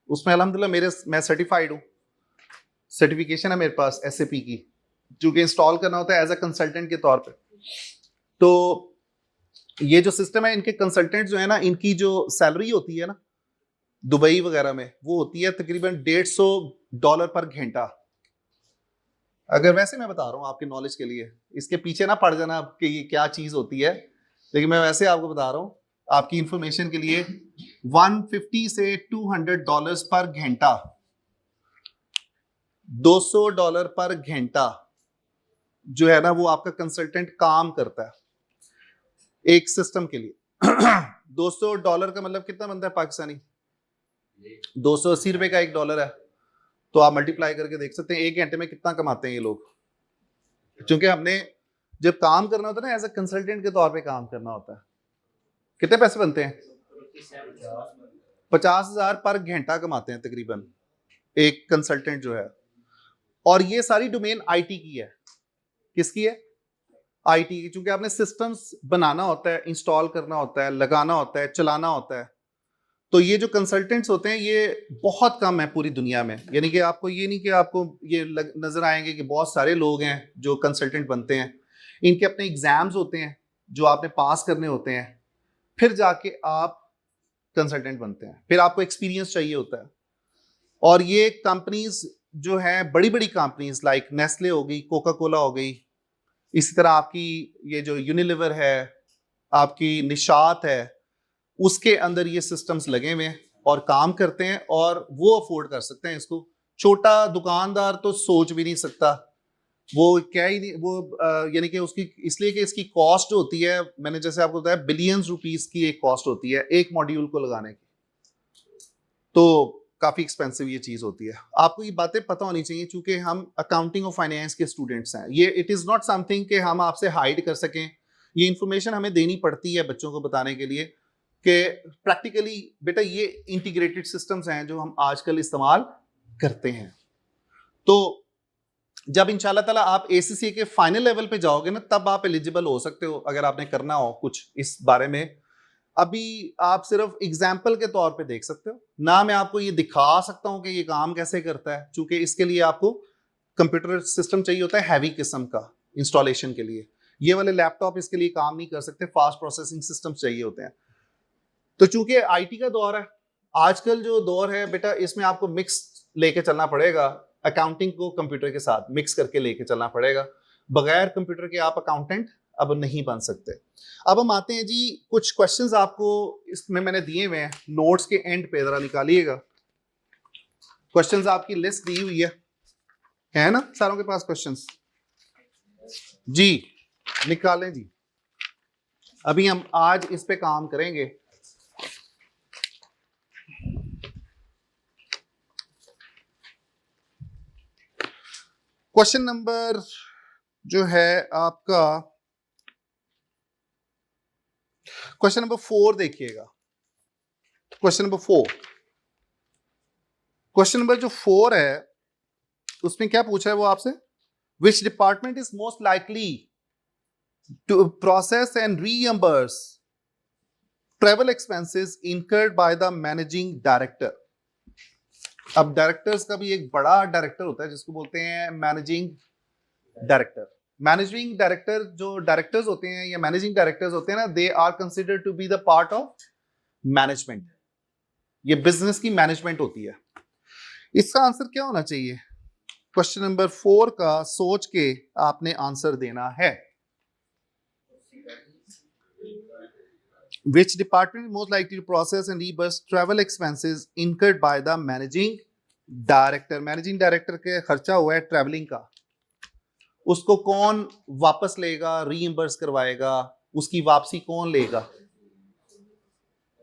उसमें अल्हम्दुलिल्लाह मैं सर्टिफाइड हूं, सर्टिफिकेशन है मेरे पास SAP की, जो कि इंस्टॉल करना होता है एज अ कंसल्टेंट के तौर पे। तो ये जो सिस्टम है, इनके कंसल्टेंट जो है ना, इनकी जो सैलरी होती है ना दुबई वगैरह में, वो होती है तकरीबन $150 पर घंटा। अगर वैसे मैं बता रहा हूँ आपके नॉलेज के लिए, इसके पीछे ना पड़ जाना कि ये क्या चीज होती है, लेकिन मैं वैसे आपको बता रहा हूँ आपकी इंफॉर्मेशन के लिए। 150 से $200 पर घंटा, $200 पर घंटा जो है ना, वो आपका कंसल्टेंट काम करता है एक सिस्टम के लिए। $200 का मतलब कितना बनता है पाकिस्तानी? 280 रुपए का $1 है। तो आप मल्टीप्लाई करके देख सकते हैं एक घंटे में कितना कमाते हैं ये लोग। क्योंकि हमने जब काम करना होता है ना, एज ए कंसल्टेंट के तौर पे काम करना होता है, कितने पैसे बनते हैं? 50,000 पर घंटा कमाते हैं तकरीबन एक कंसल्टेंट जो है। और ये सारी डोमेन IT की है। किसकी है? IT की। क्योंकि आपने सिस्टम्स बनाना होता है, इंस्टॉल करना होता है, लगाना होता है, चलाना होता है। तो ये जो कंसल्टेंट्स होते हैं ये बहुत कम है पूरी दुनिया में। यानी कि आपको ये नहीं कि आपको ये नजर आएंगे कि बहुत सारे लोग हैं जो कंसल्टेंट बनते हैं। इनके अपने एग्जाम्स होते हैं जो आपने पास करने होते हैं, फिर जाके आप कंसल्टेंट बनते हैं। फिर आपको एक्सपीरियंस चाहिए होता है। और ये कंपनीज जो है, बड़ी बड़ी कंपनीज लाइक नेस्ले हो गई, कोका कोला हो गई, इसी तरह आपकी ये जो यूनिलीवर है, आपकी निशात है, उसके अंदर ये सिस्टम्स लगे हुए हैं और काम करते हैं, और वो अफोर्ड कर सकते हैं इसको। छोटा दुकानदार तो सोच भी नहीं सकता। वो क्या ही नहीं, वो यानी कि उसकी, इसलिए कि इसकी कॉस्ट होती है, मैंने जैसे आपको बताया बिलियंस रुपीस की एक कॉस्ट होती है एक मॉड्यूल को लगाने की। तो काफी एक्सपेंसिव ये चीज होती है। आपको ये बातें पता होनी चाहिए, क्योंकि हम अकाउंटिंग और फाइनेंस के स्टूडेंट्स हैं। ये इट इज नॉट समथिंग कि हम आपसे हाइड कर सकें। ये इंफॉर्मेशन हमें देनी पड़ती है बच्चों को बताने के लिए कि प्रैक्टिकली बेटा ये इंटीग्रेटेड सिस्टम्स हैं जो हम आजकल इस्तेमाल करते हैं। तो जब इंशाल्लाह ताला आप ACCA के फाइनल लेवल पे जाओगे ना, तब आप एलिजिबल हो सकते हो अगर आपने करना हो कुछ इस बारे में। अभी आप सिर्फ एग्जाम्पल के तौर पे देख सकते हो ना, मैं आपको ये दिखा सकता हूं कि ये काम कैसे करता है, क्योंकि इसके लिए आपको कंप्यूटर सिस्टम चाहिए होता है हैवी किस्म का इंस्टॉलेशन के लिए। ये वाले लैपटॉप इसके लिए काम नहीं कर सकते, फास्ट प्रोसेसिंग सिस्टम चाहिए होते हैं। तो चूंकि IT का दौर है, आजकल जो दौर है बेटा, इसमें आपको मिक्स लेके चलना पड़ेगा। अकाउंटिंग को कंप्यूटर के साथ मिक्स करके लेके चलना पड़ेगा। बगैर कंप्यूटर के आप अकाउंटेंट अब नहीं बन सकते। अब हम आते हैं जी, कुछ क्वेश्चंस आपको इसमें मैंने दिए हुए हैं, नोट्स के एंड पे जरा निकालिएगा। क्वेश्चंस आपकी लिस्ट दी हुई है ना सारों के पास क्वेश्चंस? जी निकालें जी। अभी हम आज इस पे काम करेंगे। क्वेश्चन नंबर जो है आपका, क्वेश्चन नंबर 4 देखिएगा। क्वेश्चन नंबर 4, क्वेश्चन नंबर जो 4 है उसमें क्या पूछा है वो आपसे? Which department is most likely to process and reimburse travel expenses incurred by the managing director. अब डायरेक्टर्स का भी एक बड़ा डायरेक्टर होता है जिसको बोलते हैं मैनेजिंग डायरेक्टर। मैनेजिंग डायरेक्टर जो डायरेक्टर्स होते हैं या मैनेजिंग डायरेक्टर्स होते हैं ना, they are considered to be the part of management. ये बिजनेस की मैनेजमेंट होती है। इसका आंसर क्या होना चाहिए? क्वेश्चन नंबर 4 का सोच के आपने आंसर देना है। Which department is most likely to process and reimburse travel expenses incurred by the managing director? Managing director के खर्चा हुआ है ट्रैवलिंग का, उसको कौन वापस लेगा, रीइंबर्स करवाएगा, उसकी वापसी कौन लेगा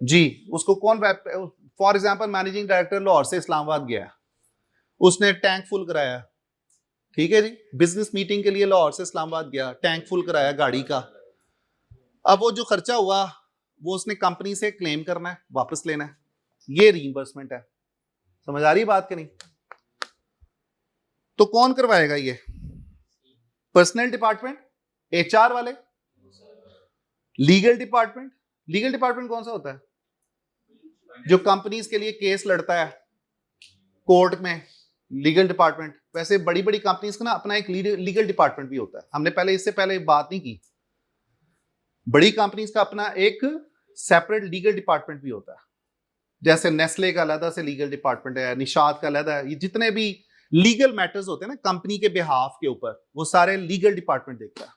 जी? उसको कौन? For example managing director Lahore से इस्लामाबाद गया, उसने टैंक फुल कराया, ठीक है जी, बिजनेस मीटिंग के लिए लाहौर से इस्लामाबाद गया, टैंक फुल कराया गाड़ी का। अब वो जो खर्चा हुआ वो उसने कंपनी से क्लेम करना है, वापस लेना है, ये रीइंबर्समेंट है। समझ आ रही है बात कि नहीं? तो कौन करवाएगा ये? पर्सनल डिपार्टमेंट, एचआर वाले, लीगल डिपार्टमेंट। लीगल डिपार्टमेंट कौन सा होता है? जो कंपनीज के लिए केस लड़ता है कोर्ट में, लीगल डिपार्टमेंट। वैसे बड़ी बड़ी कंपनीज का ना अपना एक लीगल डिपार्टमेंट भी होता है, हमने पहले इससे पहले बात नहीं की। बड़ी कंपनीज का अपना एक सेपरेट लीगल डिपार्टमेंट भी होता है, जैसे नेस्ले का अलग से लीगल डिपार्टमेंट है, निशात का अलग है। ये जितने भी लीगल मैटर्स होते हैं ना कंपनी के बिहाफ के ऊपर, वो सारे लीगल डिपार्टमेंट देखता है।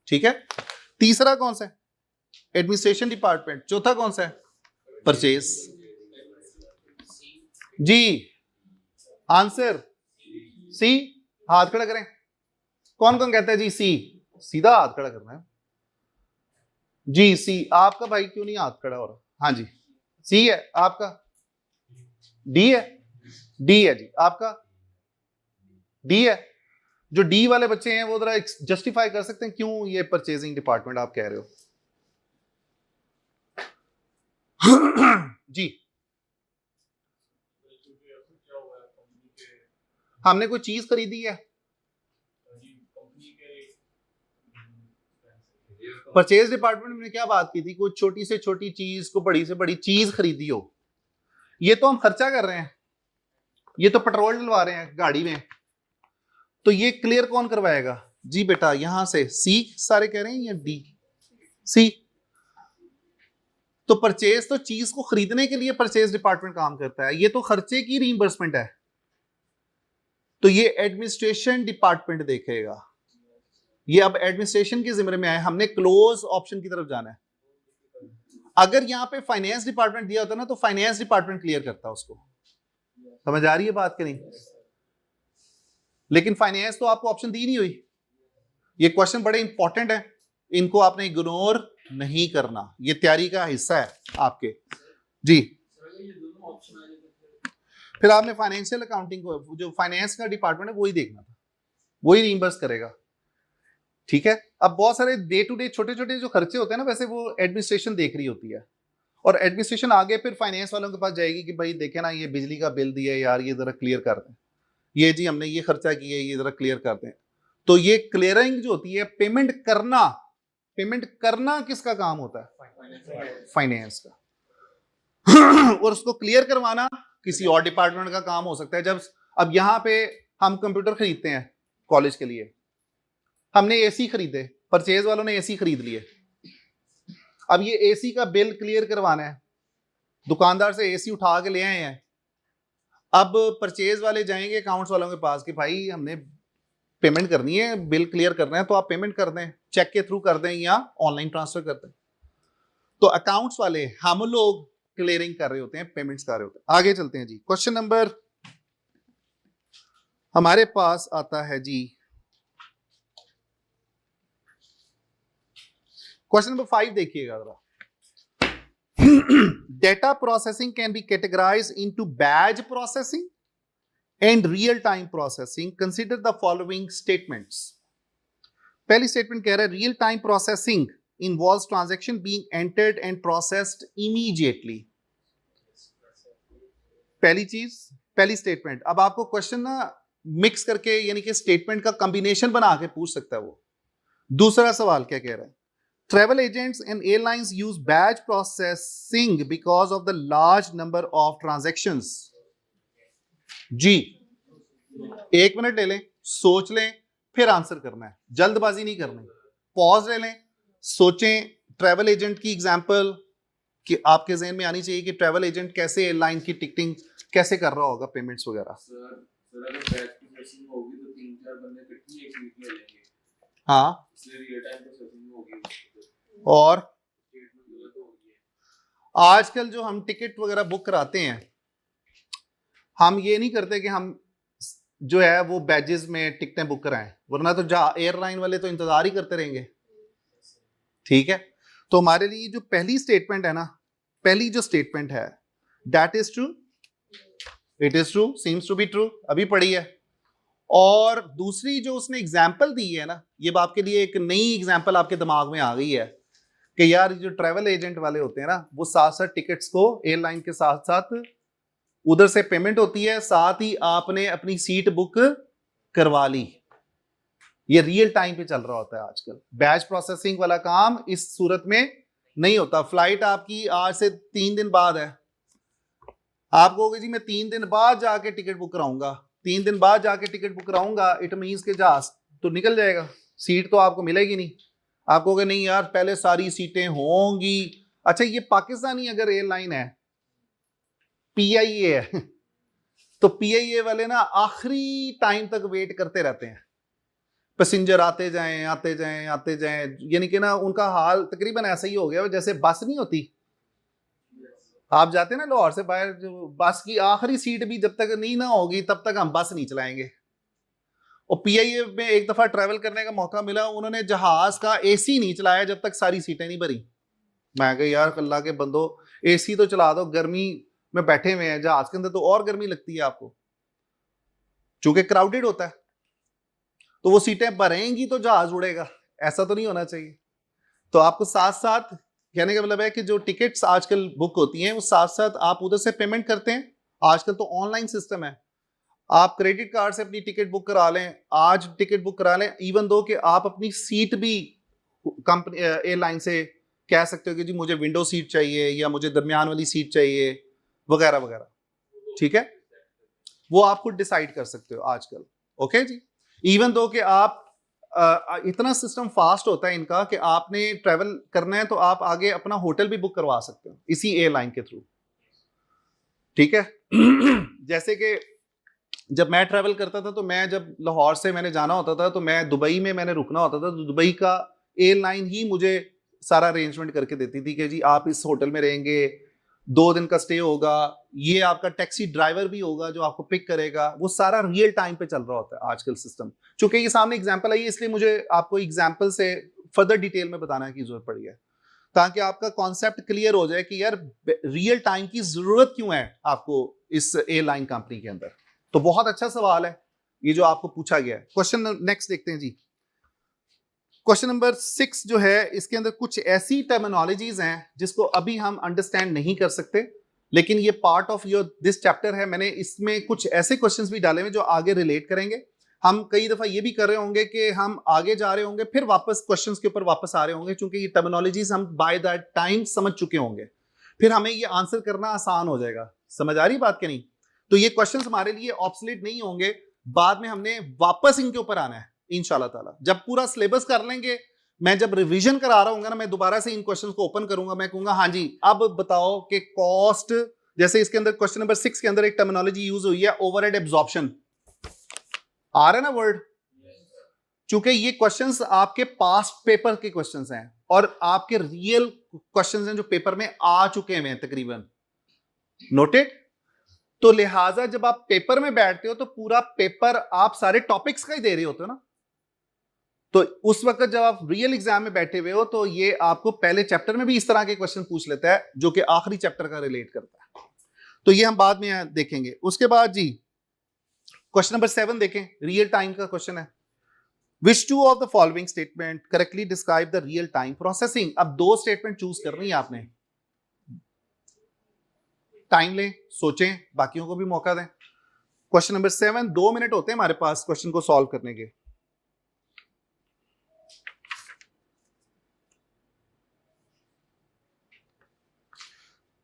ठीक है। तीसरा कौन सा है? Administration department. चौथा कौन सा है? परचेज। जी आंसर सी। हाथ खड़ा करें। कौन कौन कहता है जी सी? सीधा हाथ खड़ा करना है जी। सी। आपका भाई क्यों नहीं हाथ खड़ा हो रहा? हाँ जी सी है। आपका डी है? डी है जी। आपका डी है। जो डी वाले बच्चे हैं वो जरा जस्टिफाई कर सकते हैं क्यों ये परचेजिंग डिपार्टमेंट आप कह रहे हो? जी हमने कोई चीज खरीदी है, परचेज डिपार्टमेंट में क्या बात की थी? कोई छोटी से छोटी चीज को बड़ी से बड़ी चीज खरीदी हो। ये तो हम खर्चा कर रहे हैं, ये तो पेट्रोल डलवा रहे हैं गाड़ी में, तो ये क्लियर कौन करवाएगा? जी बेटा यहां से सी सारे कह रहे हैं या डी? सी। तो परचेज तो चीज को खरीदने के लिए परचेज डिपार्टमेंट काम करता है, ये तो खर्चे की रीइंबर्समेंट है, तो ये एडमिनिस्ट्रेशन डिपार्टमेंट देखेगा। ये अब एडमिनिस्ट्रेशन के जिम्मे में आए, हमने क्लोज ऑप्शन की तरफ जाना है। अगर यहां पे फाइनेंस डिपार्टमेंट दिया होता ना तो फाइनेंस डिपार्टमेंट क्लियर करता उसको। समझ आ रही है बात कि नहीं? लेकिन फाइनेंस तो आपको ऑप्शन दी नहीं हुई। ये क्वेश्चन बड़े इंपॉर्टेंट है, इनको आपने इग्नोर नहीं करना, ये तैयारी का हिस्सा है आपके। जी फिर आपने फाइनेंशियल अकाउंटिंग को, जो फाइनेंस का डिपार्टमेंट है वही देखना था, वही रीइंबर्स करेगा। ठीक है। अब बहुत सारे डे टू डे छोटे छोटे जो खर्चे होते हैं ना, वैसे वो एडमिनिस्ट्रेशन देख रही होती है, और एडमिनिस्ट्रेशन आगे फिर फाइनेंस वालों के पास जाएगी कि भाई देखे ना ये बिजली का बिल दिया यार, ये जरा क्लियर कर दें, ये जी हमने ये खर्चा किया ये जरा क्लियर कर दें। तो ये क्लियरिंग जो होती है, पेमेंट करना, पेमेंट करना किसका काम होता है? फाइनेंस का। और उसको क्लियर करवाना किसी और डिपार्टमेंट का काम हो सकता है। जब अब यहां पे हम कंप्यूटर खरीदते हैं कॉलेज के लिए, हमने एसी खरीदे, परचेज वालों ने एसी खरीद लिए, अब ये एसी का बिल क्लियर करवाना है, दुकानदार से एसी उठा के ले आए हैं, अब परचेज वाले जाएंगे अकाउंट्स वालों के पास कि भाई हमने पेमेंट करनी है, बिल क्लियर करना है, तो आप पेमेंट कर दें, चेक के थ्रू कर दें या ऑनलाइन ट्रांसफर कर दें। तो अकाउंट्स वाले हम लोग क्लियरिंग कर रहे होते हैं, पेमेंट्स कर रहे होते हैं। आगे चलते हैं जी। क्वेश्चन नंबर हमारे पास आता है जी, क्वेश्चन नंबर 5 देखिएगा जरा। Data processing can be categorized into batch processing and real-time processing. Consider the following statements. पहली स्टेटमेंट कह रहा है real time processing involves transaction being entered and processed immediately. पहली चीज, पहली स्टेटमेंट। अब आपको क्वेश्चन ना मिक्स करके यानी कि स्टेटमेंट का कॉम्बिनेशन बना के पूछ सकता है वो। दूसरा सवाल क्या कह रहा है? Travel agents and airlines use batch processing because of the large number of transactions. जी, एक मिनट ले लें, सोच लें, फिर आंसर करना है, जल्दबाजी नहीं करनी, पॉज ले लें, सोचें। ट्रैवल एजेंट की एग्जांपल कि आपके जहन में आनी चाहिए कि ट्रैवल एजेंट कैसे एयरलाइन की टिकटिंग कैसे कर रहा होगा, पेमेंट्स वगैरह। हाँ, और आजकल जो हम टिकट वगैरह बुक कराते हैं, हम ये नहीं करते कि हम जो है वो बैजेस में टिकटें बुक कराएं, वरना तो एयरलाइन वाले तो इंतजार ही करते रहेंगे। ठीक है। तो हमारे लिए जो पहली स्टेटमेंट है ना, पहली जो स्टेटमेंट है, that is true, it is true, seems to be true, अभी पढ़ी है। और दूसरी जो उसने एग्जाम्पल दी है ना, ये आपके लिए एक नई एग्जाम्पल आपके दिमाग में आ गई है कि यार जो ट्रैवल एजेंट वाले होते हैं ना, वो साथ साथ टिकट्स को एयरलाइन के साथ साथ उधर से पेमेंट होती है, साथ ही आपने अपनी सीट बुक करवा ली। ये रियल टाइम पे चल रहा होता है आजकल। बैच प्रोसेसिंग वाला काम इस सूरत में नहीं होता। फ्लाइट आपकी आज से 3 दिन बाद है, आप कहोगे जी मैं 3 दिन बाद जाके टिकट बुक कराऊंगा, 3 दिन बाद जाके टिकट बुक कराऊंगा, इट मीन्स के जहाज तो निकल जाएगा, सीट तो आपको मिलेगी नहीं। आप कहोगे नहीं यार पहले सारी सीटें होंगी। अच्छा, ये पाकिस्तानी अगर एयरलाइन है, पीआईए है, तो पीआईए वाले ना आखिरी टाइम तक वेट करते रहते हैं, पैसेंजर आते जाएं आते जाएं आते जाएं, यानी कि ना उनका हाल तकरीबन ऐसा ही हो गया जैसे बस नहीं होती, आप जाते हैं ना लाहौर से बाहर, जो बस की आखिरी सीट भी जब तक नहीं ना होगी तब तक हम बस नहीं चलाएंगे। और पीआईए में एक दफा ट्रैवल करने का मौका मिला, उन्होंने जहाज का एसी नहीं चलाया जब तक सारी सीटें नहीं भरी। मैं कहा यार अल्लाह के बंदो, एसी तो चला दो, गर्मी में बैठे हुए हैं जहाज के अंदर तो और गर्मी लगती है आपको, चूंकि क्राउडेड होता है, तो वो सीटें भरेंगी तो जहाज उड़ेगा, ऐसा तो नहीं होना चाहिए। तो आपको साथ साथ, कहने का मतलब है कि जो टिकट्स आजकल बुक होती हैं वो साथ साथ आप उधर से पेमेंट करते हैं। आजकल तो ऑनलाइन सिस्टम है, आप क्रेडिट कार्ड से अपनी टिकट बुक करा लें, आज टिकट बुक करा लें, इवन दो कि आप अपनी सीट भी कंपनी एयरलाइन से कह सकते हो कि जी मुझे विंडो सीट चाहिए या मुझे दरमियान वाली सीट चाहिए वगैरह वगैरह, ठीक है, वो आप खुद डिसाइड कर सकते हो आजकल। ओके जी, इवन दो कि आप इतना सिस्टम फास्ट होता है इनका कि आपने ट्रैवल करना है तो आप आगे अपना होटल भी बुक करवा सकते हो इसी एयरलाइन के थ्रू, ठीक है। जैसे कि जब मैं ट्रैवल करता था तो मैं जब लाहौर से मैंने जाना होता था तो मैं दुबई में मैंने रुकना होता था, तो दुबई का एयरलाइन ही मुझे सारा अरेंजमेंट करके देती थी कि जी आप इस होटल में रहेंगे, 2 दिन का स्टे होगा, ये आपका टैक्सी ड्राइवर भी होगा जो आपको पिक करेगा, वो सारा रियल टाइम पे चल रहा होता है आजकल सिस्टम। चूंकि ये सामने एग्जांपल आई है इसलिए मुझे आपको एग्जांपल से फर्दर डिटेल में बताने की जरूरत पड़ी है, ताकि आपका कॉन्सेप्ट क्लियर हो जाए कि यार रियल टाइम की जरूरत क्यों है आपको इस एयरलाइन कंपनी के अंदर। तो बहुत अच्छा सवाल है ये जो आपको पूछा गया है। क्वेश्चन नेक्स्ट देखते हैं जी। क्वेश्चन नंबर 6 जो है, इसके अंदर कुछ ऐसी टर्मिनोलॉजीज हैं जिसको अभी हम अंडरस्टैंड नहीं कर सकते, लेकिन ये part of your this chapter है। मैंने इसमें कुछ ऐसे क्वेश्चंस भी डाले हुए जो आगे रिलेट करेंगे। हम कई दफा ये भी कर रहे होंगे कि हम आगे जा रहे होंगे फिर वापस क्वेश्चंस के ऊपर वापस आ रहे होंगे, क्योंकि ये टर्मिनोलॉजीज हम बाय दैट टाइम समझ चुके होंगे, फिर हमें ये आंसर करना आसान हो जाएगा। समझ आ रही बात कि नहीं? तो ये क्वेश्चंस हमारे लिए ऑब्सोलीट नहीं होंगे, बाद में हमने वापस इनके ऊपर आना है इंशाल्लाह ताला। जब पूरा सिलेबस कर लेंगे, मैं जब रिवीजन करा रहा हूँ ना, मैं दोबारा से इन क्वेश्चंस को ओपन करूंगा, मैं कहूंगा हाँ जी अब बताओ कि कॉस्ट, जैसे इसके अंदर क्वेश्चन नंबर 6 के अंदर एक टर्मिनोलॉजी यूज हुई है ओवरहेड एब्जॉर्प्शन, आ रहा है ना वर्ड? चूंकि ये क्वेश्चंस आपके पास्ट पेपर के क्वेश्चंस हैं और आपके रियल क्वेश्चंस हैं जो पेपर में आ चुके हैं तकरीबन, नोटेड। तो लिहाजा जब आप पेपर में बैठते हो तो पूरा पेपर आप सारे टॉपिक्स का ही दे रहे होते हो ना, तो उस वक्त जब आप रियल एग्जाम में बैठे हुए हो तो ये आपको पहले चैप्टर में भी इस तरह के क्वेश्चन पूछ लेता है जो कि आखिरी चैप्टर का रिलेट करता है, तो ये हम बाद में देखेंगे। उसके बाद जी क्वेश्चन नंबर 7 देखें, रियल टाइम का क्वेश्चन है। Which two of the following statement correctly describe the real time processing? अब 2 स्टेटमेंट चूज करनी है आपने, टाइम लें, सोचें, बाकियों को भी मौका दें। क्वेश्चन नंबर 7, 2 मिनट होते हैं हमारे पास क्वेश्चन को सॉल्व करने के।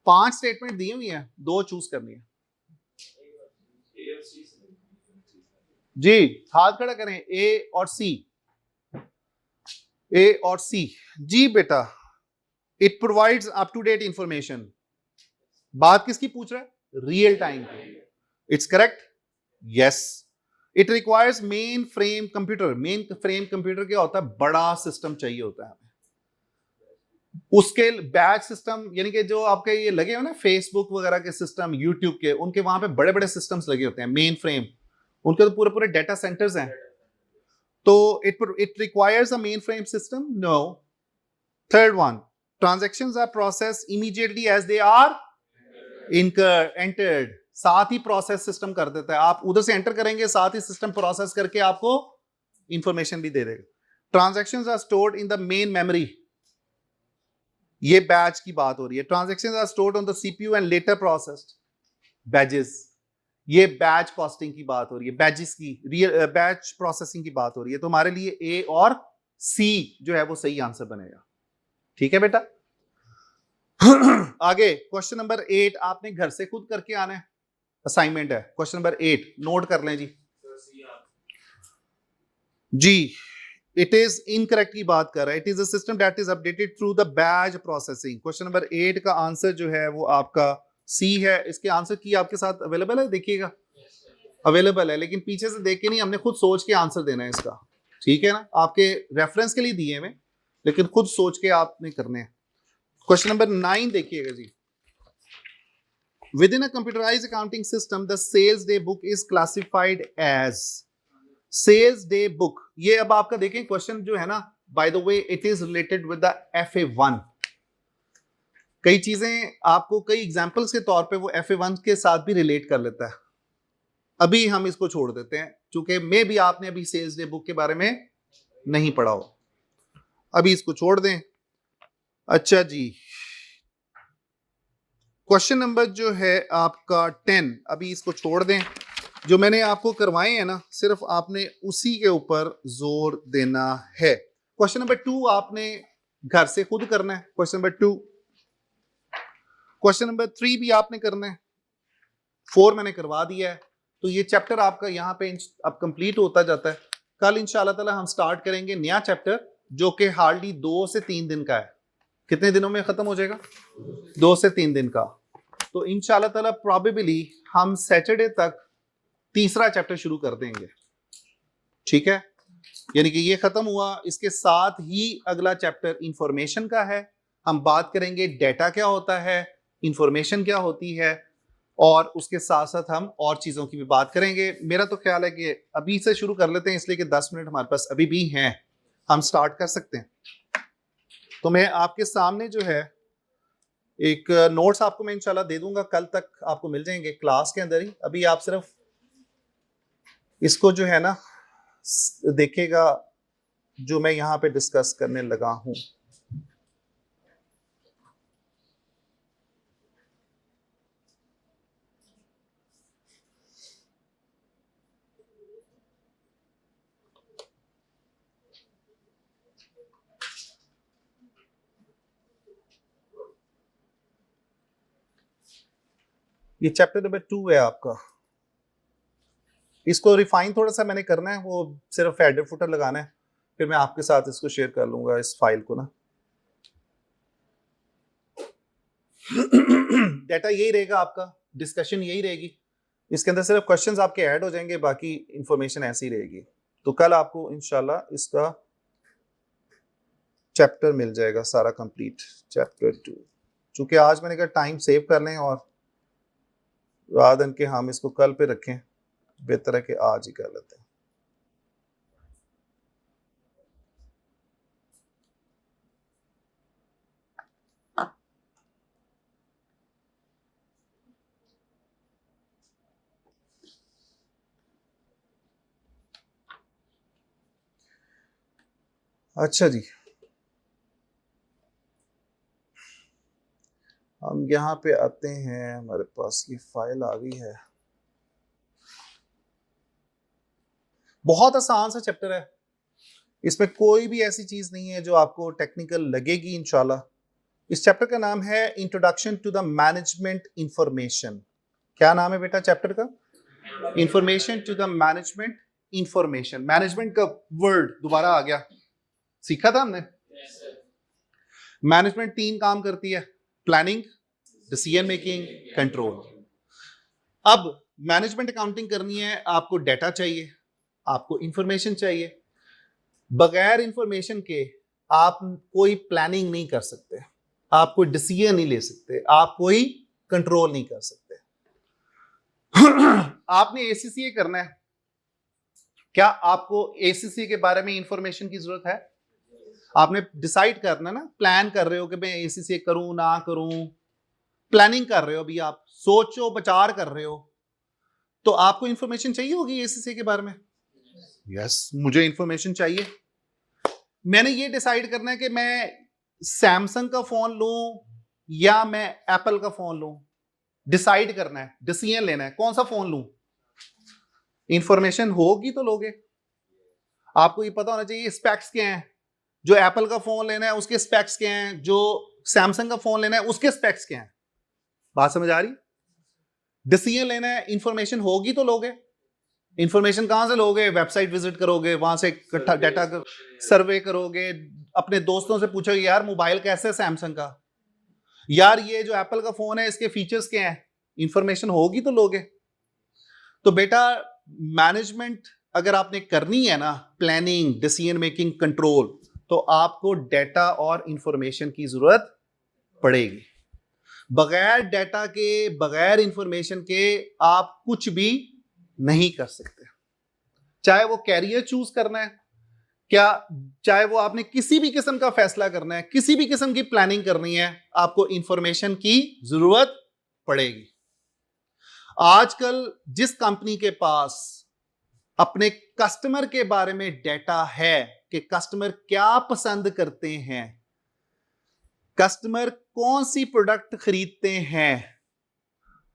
पांच स्टेटमेंट दी हुई है, 2 चूज करनी है जी। हाथ खड़ा करें, ए और सी, ए और सी जी बेटा। It provides up to date information, बात किसकी पूछ रहा है? रियल टाइम की। It's correct, yes. It requires mainframe computer, mainframe computer क्या होता है? बड़ा सिस्टम चाहिए होता है हमें, उसके बैच सिस्टम, यानी कि जो आपके ये लगे हो ना फेसबुक वगैरह के सिस्टम, यूट्यूब के, उनके वहां पे बड़े बड़े सिस्टम्स लगे होते हैं, मेन फ्रेम, उनके तो पूरे पूरे डेटा सेंटर्स हैं। तो it requires a mainframe system, no. Third one, transactions are processed immediately as they are entered, साथ ही प्रोसेस सिस्टम कर देता है। आप उधर से एंटर करेंगे, साथ ही सिस्टम प्रोसेस करके आपको इंफॉर्मेशन भी दे देगा। Transactions are stored in the main memory, ये बैच की बात हो रही है। Transactions are stored on the CPU and later processed batches, ये बैच कॉस्टिंग की बात हो रही है, बैजेस की रियल बैच प्रोसेसिंग की बात हो रही है। तो हमारे लिए ए और सी जो है वो सही आंसर बनेगा। ठीक है बेटा। आगे क्वेश्चन नंबर 8 आपने घर से खुद करके आना है, असाइनमेंट है। क्वेश्चन नंबर 8 नोट कर लें जी। इट इज इनकरेक्ट की बात कर रहा है। It is a system that is updated through the batch processing. Question number 8 का आंसर जो है वो आपका सी है। इसके आंसर की आपके साथ अवेलेबल है, देखिएगा अवेलेबल है, लेकिन पीछे से देख के नहीं, हमने खुद सोच के आंसर देना है इसका। ठीक है ना, आपके रेफरेंस के लिए दिए में, लेकिन खुद सोच के आपने करने हैं। क्वेश्चन नंबर 9 देखिएगा जी। Within a computerised accounting system the sales day book is classified as. Sales day book, ये अब आपका देखें क्वेश्चन जो है ना, by the way it is related with the FA1। कई चीजें आपको कई एग्जांपल्स के तौर पे वो FA1 के साथ भी रिलेट कर लेता है। अभी हम इसको छोड़ देते हैं, क्योंकि मे भी आपने अभी सेल्स डे बुक के बारे में नहीं पढ़ा हो, अभी इसको छोड़ दें। अच्छा जी, क्वेश्चन नंबर जो है आपका 10, अभी इसको छोड़ दें। जो मैंने आपको करवाए हैं ना, सिर्फ आपने उसी के ऊपर जोर देना है। क्वेश्चन नंबर 2 आपने घर से खुद करना है। क्वेश्चन नंबर 2, क्वेश्चन नंबर 3 भी आपने करना है। 4 मैंने करवा दिया है। तो ये चैप्टर आपका यहाँ पे अब कंप्लीट होता जाता है। कल इंशाल्लाह ताला हम स्टार्ट करेंगे नया चैप्टर, जो कि हार्डली 2 से 3 दिन का है। कितने दिनों में खत्म हो जाएगा? 2 से 3 दिन का। तो इंशाल्लाह ताला प्रोबेबली हम सैटरडे तक तीसरा चैप्टर शुरू कर देंगे। ठीक है, यानी कि ये खत्म हुआ, इसके साथ ही अगला चैप्टर इंफॉर्मेशन का है। हम बात करेंगे डेटा क्या होता है, इंफॉर्मेशन क्या होती है, और उसके साथ साथ हम और चीजों की भी बात करेंगे। मेरा तो ख्याल है कि अभी से शुरू कर लेते हैं, इसलिए कि 10 मिनट हमारे पास अभी भी हैं, हम स्टार्ट कर सकते हैं। तो मैं आपके सामने जो है एक नोट्स आपको मैं इंशाल्लाह दे दूंगा, कल तक आपको मिल जाएंगे क्लास के अंदर ही। अभी आप सिर्फ इसको जो है ना देखिएगा, जो मैं यहां पे डिस्कस करने लगा हूं। ये चैप्टर नंबर 2 है आपका। इसको रिफाइन थोड़ा सा मैंने करना है, वो सिर्फ हेडर फुटर लगाना है, फिर मैं आपके साथ इसको शेयर कर लूंगा इस फाइल को ना। डेटा यही रहेगा आपका, डिस्कशन यही रहेगी, इसके अंदर सिर्फ क्वेश्चंस आपके ऐड हो जाएंगे, बाकी इंफॉर्मेशन ऐसी रहेगी। तो कल आपको इंशाल्लाह इसका चैप्टर मिल जाएगा सारा कंप्लीट, चैप्टर 2। चूंकि आज मैंने कहा टाइम सेव कर लें, और rather than कि हम इसको कल पे रखें, बेहतर है कि आज ही कर लेते हैं। अच्छा जी, हम यहाँ पे आते हैं, हमारे पास ये फाइल आ गई है। बहुत आसान सा चैप्टर है, इसमें कोई भी ऐसी चीज नहीं है जो आपको टेक्निकल लगेगी इंशाल्लाह। इस चैप्टर का नाम है introduction to the management information. क्या नाम है बेटा चैप्टर का? Information to the management information. Management का वर्ड दोबारा आ गया, सीखा था हमने। मैनेजमेंट 3 काम करती है, प्लानिंग, डिसीजन मेकिंग, कंट्रोल। अब मैनेजमेंट अकाउंटिंग करनी है, आपको डेटा चाहिए, आपको इंफॉर्मेशन चाहिए। बगैर इंफॉर्मेशन के आप कोई प्लानिंग नहीं कर सकते, आप कोई डिसीजन नहीं ले सकते, आप कोई कंट्रोल नहीं कर सकते। आपने ACCA करना है, क्या आपको ACCA के बारे में इंफॉर्मेशन की जरूरत है? आपने डिसाइड करना ना, प्लान कर रहे हो कि मैं ACCA करूं ना करूं, प्लानिंग कर रहे हो, अभी आप सोचो विचार कर रहे हो, तो आपको इंफॉर्मेशन चाहिए होगी एसीसी के बारे में। यस, मुझे इंफॉर्मेशन चाहिए। मैंने ये डिसाइड करना है कि मैं सैमसंग का फोन लूं या मैं एप्पल का फोन लूं। डिसाइड करना है, डिसीजन लेना है कौन सा फोन लूं। इंफॉर्मेशन होगी तो लोगे। आपको ये पता होना चाहिए स्पेक्स क्या हैं। जो एप्पल का फोन लेना है उसके स्पेक्स क्या हैं, जो सैमसंग का फोन लेना है उसके स्पेक्स क्या हैं। बात समझ आ रही? डिसीजन लेना है, इंफॉर्मेशन होगी तो लोगे। इंफॉर्मेशन कहां से लोगे? वेबसाइट विजिट करोगे, वहां से इकट्ठा डाटा सर्वे करोगे, अपने दोस्तों से पूछोगे यार मोबाइल कैसे है सैमसंग का, यार ये जो एप्पल का फोन है इसके फीचर्स क्या हैं। इंफॉर्मेशन होगी तो लोगे। तो बेटा मैनेजमेंट अगर आपने करनी है ना, प्लानिंग, डिसीजन मेकिंग, कंट्रोल, तो आपको डाटा और इंफॉर्मेशन की जरूरत पड़ेगी। बगैर डाटा के, बगैर इंफॉर्मेशन के आप कुछ भी नहीं कर सकते। चाहे वो कैरियर चूज करना है क्या, चाहे वो आपने किसी भी किस्म का फैसला करना है, किसी भी किस्म की प्लानिंग करनी है, आपको इंफॉर्मेशन की जरूरत पड़ेगी। आजकल जिस कंपनी के पास अपने कस्टमर के बारे में डाटा है कि कस्टमर क्या पसंद करते हैं, कस्टमर कौन सी प्रोडक्ट खरीदते हैं,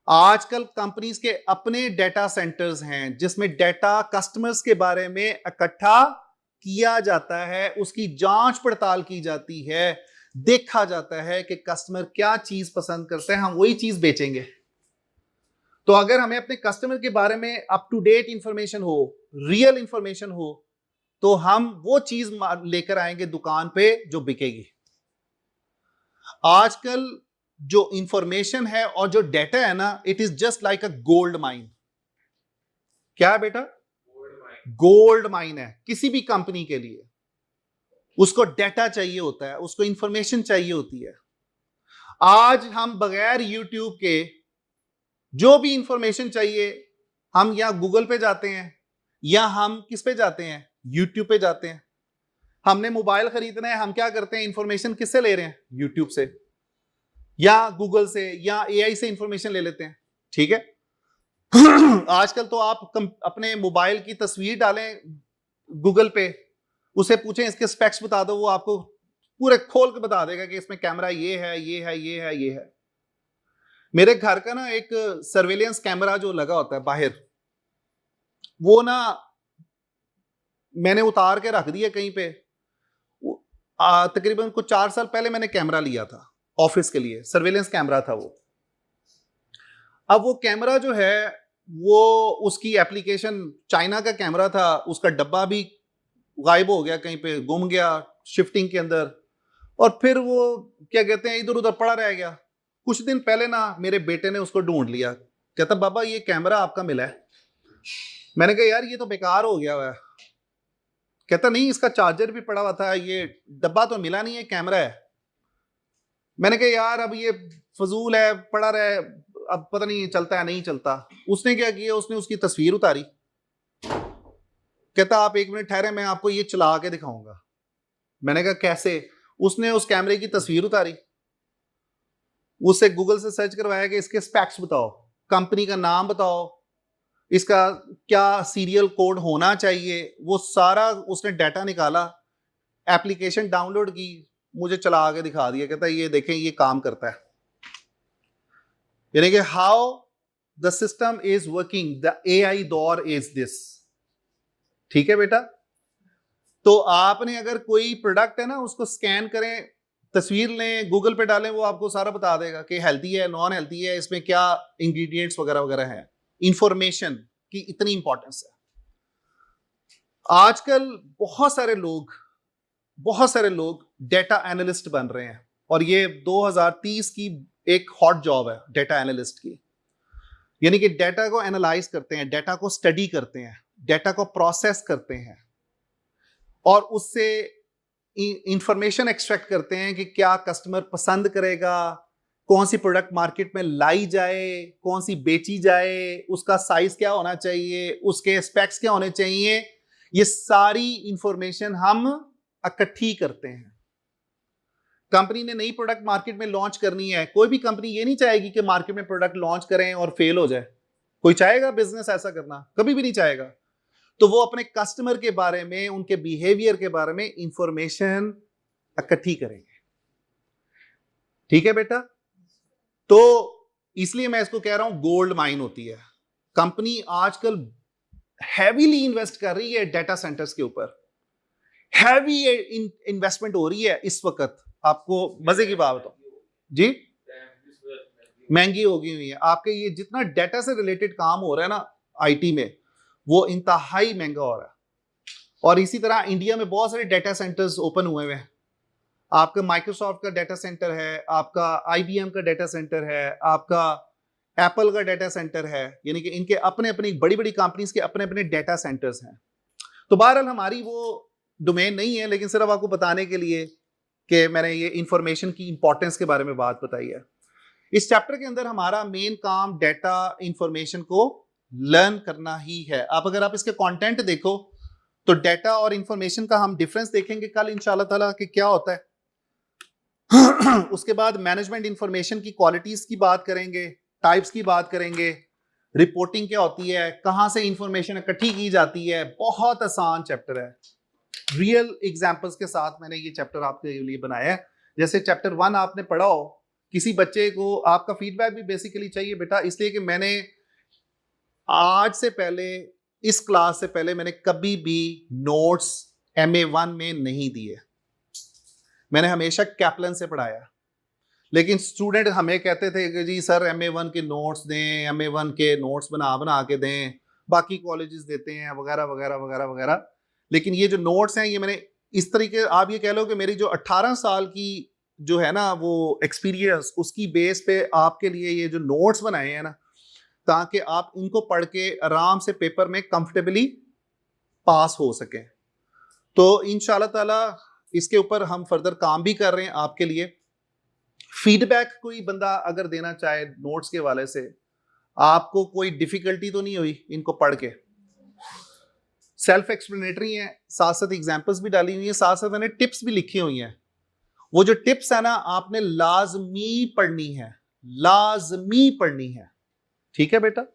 आजकल कंपनीज के अपने डाटा सेंटर्स हैं जिसमें डाटा कस्टमर्स के बारे में इकट्ठा किया जाता है, उसकी जांच पड़ताल की जाती है, देखा जाता है कि कस्टमर क्या चीज पसंद करते हैं, हम वही चीज बेचेंगे। तो अगर हमें अपने कस्टमर के बारे में अप टू डेट इंफॉर्मेशन हो, रियल इंफॉर्मेशन हो, तो हम वो चीज लेकर आएंगे दुकान पे जो बिकेगी। आजकल जो इंफॉर्मेशन है और जो डाटा है ना, it is just like a gold mine. क्या है बेटा? गोल्ड माइन है किसी भी कंपनी के लिए। उसको डाटा चाहिए होता है, उसको इंफॉर्मेशन चाहिए होती है। आज हम बगैर यूट्यूब के जो भी इंफॉर्मेशन चाहिए, हम या गूगल पे जाते हैं या हम किस पे जाते हैं, यूट्यूब पे जाते हैं। हमने मोबाइल खरीदना है, हम क्या करते हैं, इंफॉर्मेशन किससे ले रहे हैं? यूट्यूब से या गूगल से या एआई से इंफॉर्मेशन ले लेते हैं। ठीक है। आजकल तो आप अपने मोबाइल की तस्वीर डालें गूगल पे, उसे पूछें इसके स्पेक्स बता दो, वो आपको पूरे खोल के बता देगा कि इसमें कैमरा ये है, ये है, ये है, ये है। मेरे घर का ना एक सर्वेलेंस कैमरा जो लगा होता है बाहर, वो ना मैंने उतार के रख दिया कहीं पे। तकरीबन कुछ 4 साल पहले मैंने कैमरा लिया था ऑफिस के लिए, सर्वेलेंस कैमरा था वो। अब वो कैमरा जो है, वो उसकी एप्लीकेशन चाइना का कैमरा था, उसका डब्बा भी गायब हो गया, कहीं पे गुम गया शिफ्टिंग के अंदर, और फिर वो क्या कहते हैं इधर उधर पड़ा रह गया। कुछ दिन पहले ना मेरे बेटे ने उसको ढूंढ लिया, कहता बाबा ये कैमरा आपका मिला है। मैंने कहा यार ये तो बेकार हो गया हुआ है। कहता नहीं, इसका चार्जर भी पड़ा हुआ था, ये डब्बा तो मिला नहीं है, कैमरा है। मैंने कहा यार अब ये फजूल है, पड़ा रहे, अब पता नहीं चलता है नहीं चलता। उसने क्या किया, उसने उसकी तस्वीर उतारी। कहता आप 1 मिनट ठहरे, मैं आपको ये चला के दिखाऊंगा। मैंने कहा कैसे? उसने उस कैमरे की तस्वीर उतारी, उससे गूगल से सर्च करवाया कि इसके स्पेक्स बताओ, कंपनी का नाम बताओ, इसका क्या सीरियल कोड होना चाहिए, वो सारा उसने डाटा निकाला, एप्लीकेशन डाउनलोड की, मुझे चला के दिखा दिया। कहता ये देखें ये काम करता है। यानी कि how the system is working, the AI दौर इज दिस। ठीक है बेटा। तो आपने अगर कोई प्रोडक्ट है ना, उसको स्कैन करें, तस्वीर लें, गूगल पे डालें, वो आपको सारा बता देगा कि हेल्थी है, नॉन हेल्थी है, इसमें क्या इंग्रेडिएंट्स वगैरह वगैरह है। इंफॉर्मेशन की इतनी इंपॉर्टेंस है। आजकल बहुत सारे लोग डेटा एनालिस्ट बन रहे हैं, और ये 2030 की एक हॉट जॉब है डेटा एनालिस्ट की। यानी कि डेटा को एनालाइज करते हैं, डेटा को स्टडी करते हैं, डेटा को प्रोसेस करते हैं, और उससे इंफॉर्मेशन एक्सट्रैक्ट करते हैं कि क्या कस्टमर पसंद करेगा, कौन सी प्रोडक्ट मार्केट में लाई जाए, कौन सी बेची जाए, उसका साइज क्या होना चाहिए, उसके स्पेक्स क्या होने चाहिए। ये सारी इंफॉर्मेशन हम इकट्ठी करते हैं। कंपनी ने नई प्रोडक्ट मार्केट में लॉन्च करनी है, कोई भी कंपनी ये नहीं चाहेगी कि मार्केट में प्रोडक्ट लॉन्च करें और फेल हो जाए। कोई चाहेगा बिजनेस ऐसा करना? कभी भी नहीं चाहेगा। तो वो अपने कस्टमर के बारे में, उनके बिहेवियर के बारे में इंफॉर्मेशन इकट्ठी करेंगे। ठीक है बेटा? तो इसलिए मैं इसको कह रहा हूं गोल्ड माइन होती है। कंपनी आजकल हैवीली इन्वेस्ट कर रही है डाटा सेंटर्स के ऊपर, हैवी इन्वेस्टमेंट हो रही है इस वक्त। आपको मजे की बात बताऊं जी, महंगी हो गई हुई है। आपके ये जितना डाटा से रिलेटेड काम हो रहा है ना आईटी में, वो इंतहाई महंगा हो रहा है। और इसी तरह इंडिया में बहुत सारे डाटा सेंटर्स ओपन हुए हुए हैं। आपका माइक्रोसॉफ्ट का डाटा सेंटर है, आपका आईबीएम का डाटा सेंटर है, आपका एप्पल का डाटा सेंटर है, यानी कि इनके अपने अपनी बड़ी बड़ी कंपनीज के अपने अपने डाटा सेंटर्स हैं। तो बहरहाल हमारी वो डोमेन नहीं है, लेकिन सिर्फ आपको बताने के लिए कि मैंने ये इंफॉर्मेशन की इंपॉर्टेंस के बारे में बात बताई है। इस चैप्टर के अंदर हमारा मेन काम डाटा इंफॉर्मेशन को लर्न करना ही है। अब अगर आप इसके कंटेंट देखो तो डाटा और इंफॉर्मेशन का हम डिफरेंस देखेंगे कल इंशाल्लाह ताला कि क्या होता है। उसके बाद मैनेजमेंट इंफॉर्मेशन की क्वालिटीज की बात करेंगे, टाइप्स की बात करेंगे, रिपोर्टिंग क्या होती है, कहां से इंफॉर्मेशन इकट्ठी की जाती है। बहुत आसान चैप्टर है, रियल एग्जांपल्स के साथ मैंने ये चैप्टर आपके लिए बनाया है। जैसे चैप्टर 1 आपने पढ़ा हो, किसी बच्चे को आपका फीडबैक भी बेसिकली चाहिए बेटा, इसलिए कि मैंने आज से पहले, इस क्लास से पहले मैंने कभी भी नोट्स MA1 में नहीं दिए। मैंने हमेशा कैप्लन से पढ़ाया, लेकिन स्टूडेंट हमें कहते थे कि जी सर MA1 के नोट्स दें, MA1 के नोट्स बना के दें, बाकी कॉलेजेस देते हैं वगैरह वगैरह वगैरह वगैरह। लेकिन ये जो नोट्स हैं ये मैंने इस तरीके, आप ये कह लो कि मेरी जो 18 साल की जो है ना वो एक्सपीरियंस, उसकी बेस पे आपके लिए ये जो नोट्स बनाए हैं ना, ताकि आप इनको पढ़ के आराम से पेपर में कंफर्टेबली पास हो सकें। तो इंशाल्लाह ताला इसके ऊपर हम फर्दर काम भी कर रहे हैं आपके लिए। फीडबैक कोई बंदा अगर देना चाहे नोट्स के हवाले से, आपको कोई डिफिकल्टी तो नहीं हुई इनको पढ़ के? सेल्फ एक्सप्लेनेटरी है, साथ साथ एग्जांपल्स भी डाली हुई है, साथ साथ मैंने टिप्स भी लिखी हुई हैं। वो जो टिप्स है ना आपने लाजमी पढ़नी है, लाजमी पढ़नी है। ठीक है बेटा?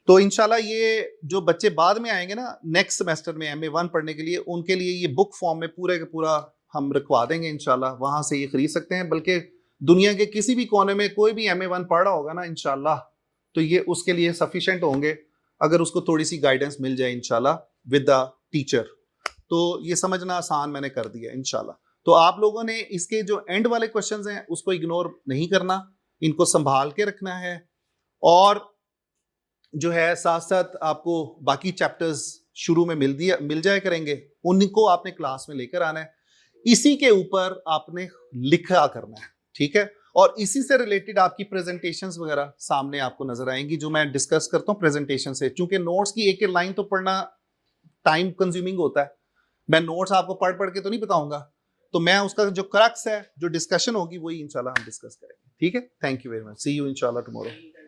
तो इंशाल्लाह ये जो बच्चे बाद में आएंगे ना नेक्स्ट सेमेस्टर में MA1 पढ़ने के लिए, उनके लिए ये बुक फॉर्म में पूरे का पूरा हम रखवा देंगे इंशाल्लाह। वहां से ये खरीद सकते हैं, बल्कि दुनिया के किसी भी कोने में कोई भी MA1 पढ़ रहा होगा ना इंशाल्लाह, तो ये उसके लिए सफिशिएंट होंगे अगर उसको थोड़ी सी गाइडेंस मिल जाए इंशाल्लाह विद द टीचर। तो ये समझना आसान मैंने कर दिया इंशाल्लाह। तो आप लोगों ने इसके जो एंड वाले क्वेश्चंस हैं उसको इग्नोर नहीं करना, इनको संभाल के रखना है। और जो है साथ साथ आपको बाकी चैप्टर्स शुरू में मिल जाया करेंगे, उनको आपने क्लास में लेकर आना है। इसी के ऊपर आपने लिखा करना है, ठीक है? और इसी से रिलेटेड आपकी प्रेजेंटेशंस वगैरह सामने आपको नजर आएंगी, जो मैं डिस्कस करता हूँ प्रेजेंटेशन से। चूंकि नोट्स की एक एक लाइन तो पढ़ना टाइम कंज्यूमिंग होता है, मैं नोट्स आपको पढ़ के तो नहीं बताऊंगा। तो मैं उसका जो क्रक्स है, जो डिस्कशन होगी, वही इंशाल्लाह हम डिस्कस करेंगे। ठीक है? Thank you very much, see you इंशाल्लाह टुमारो।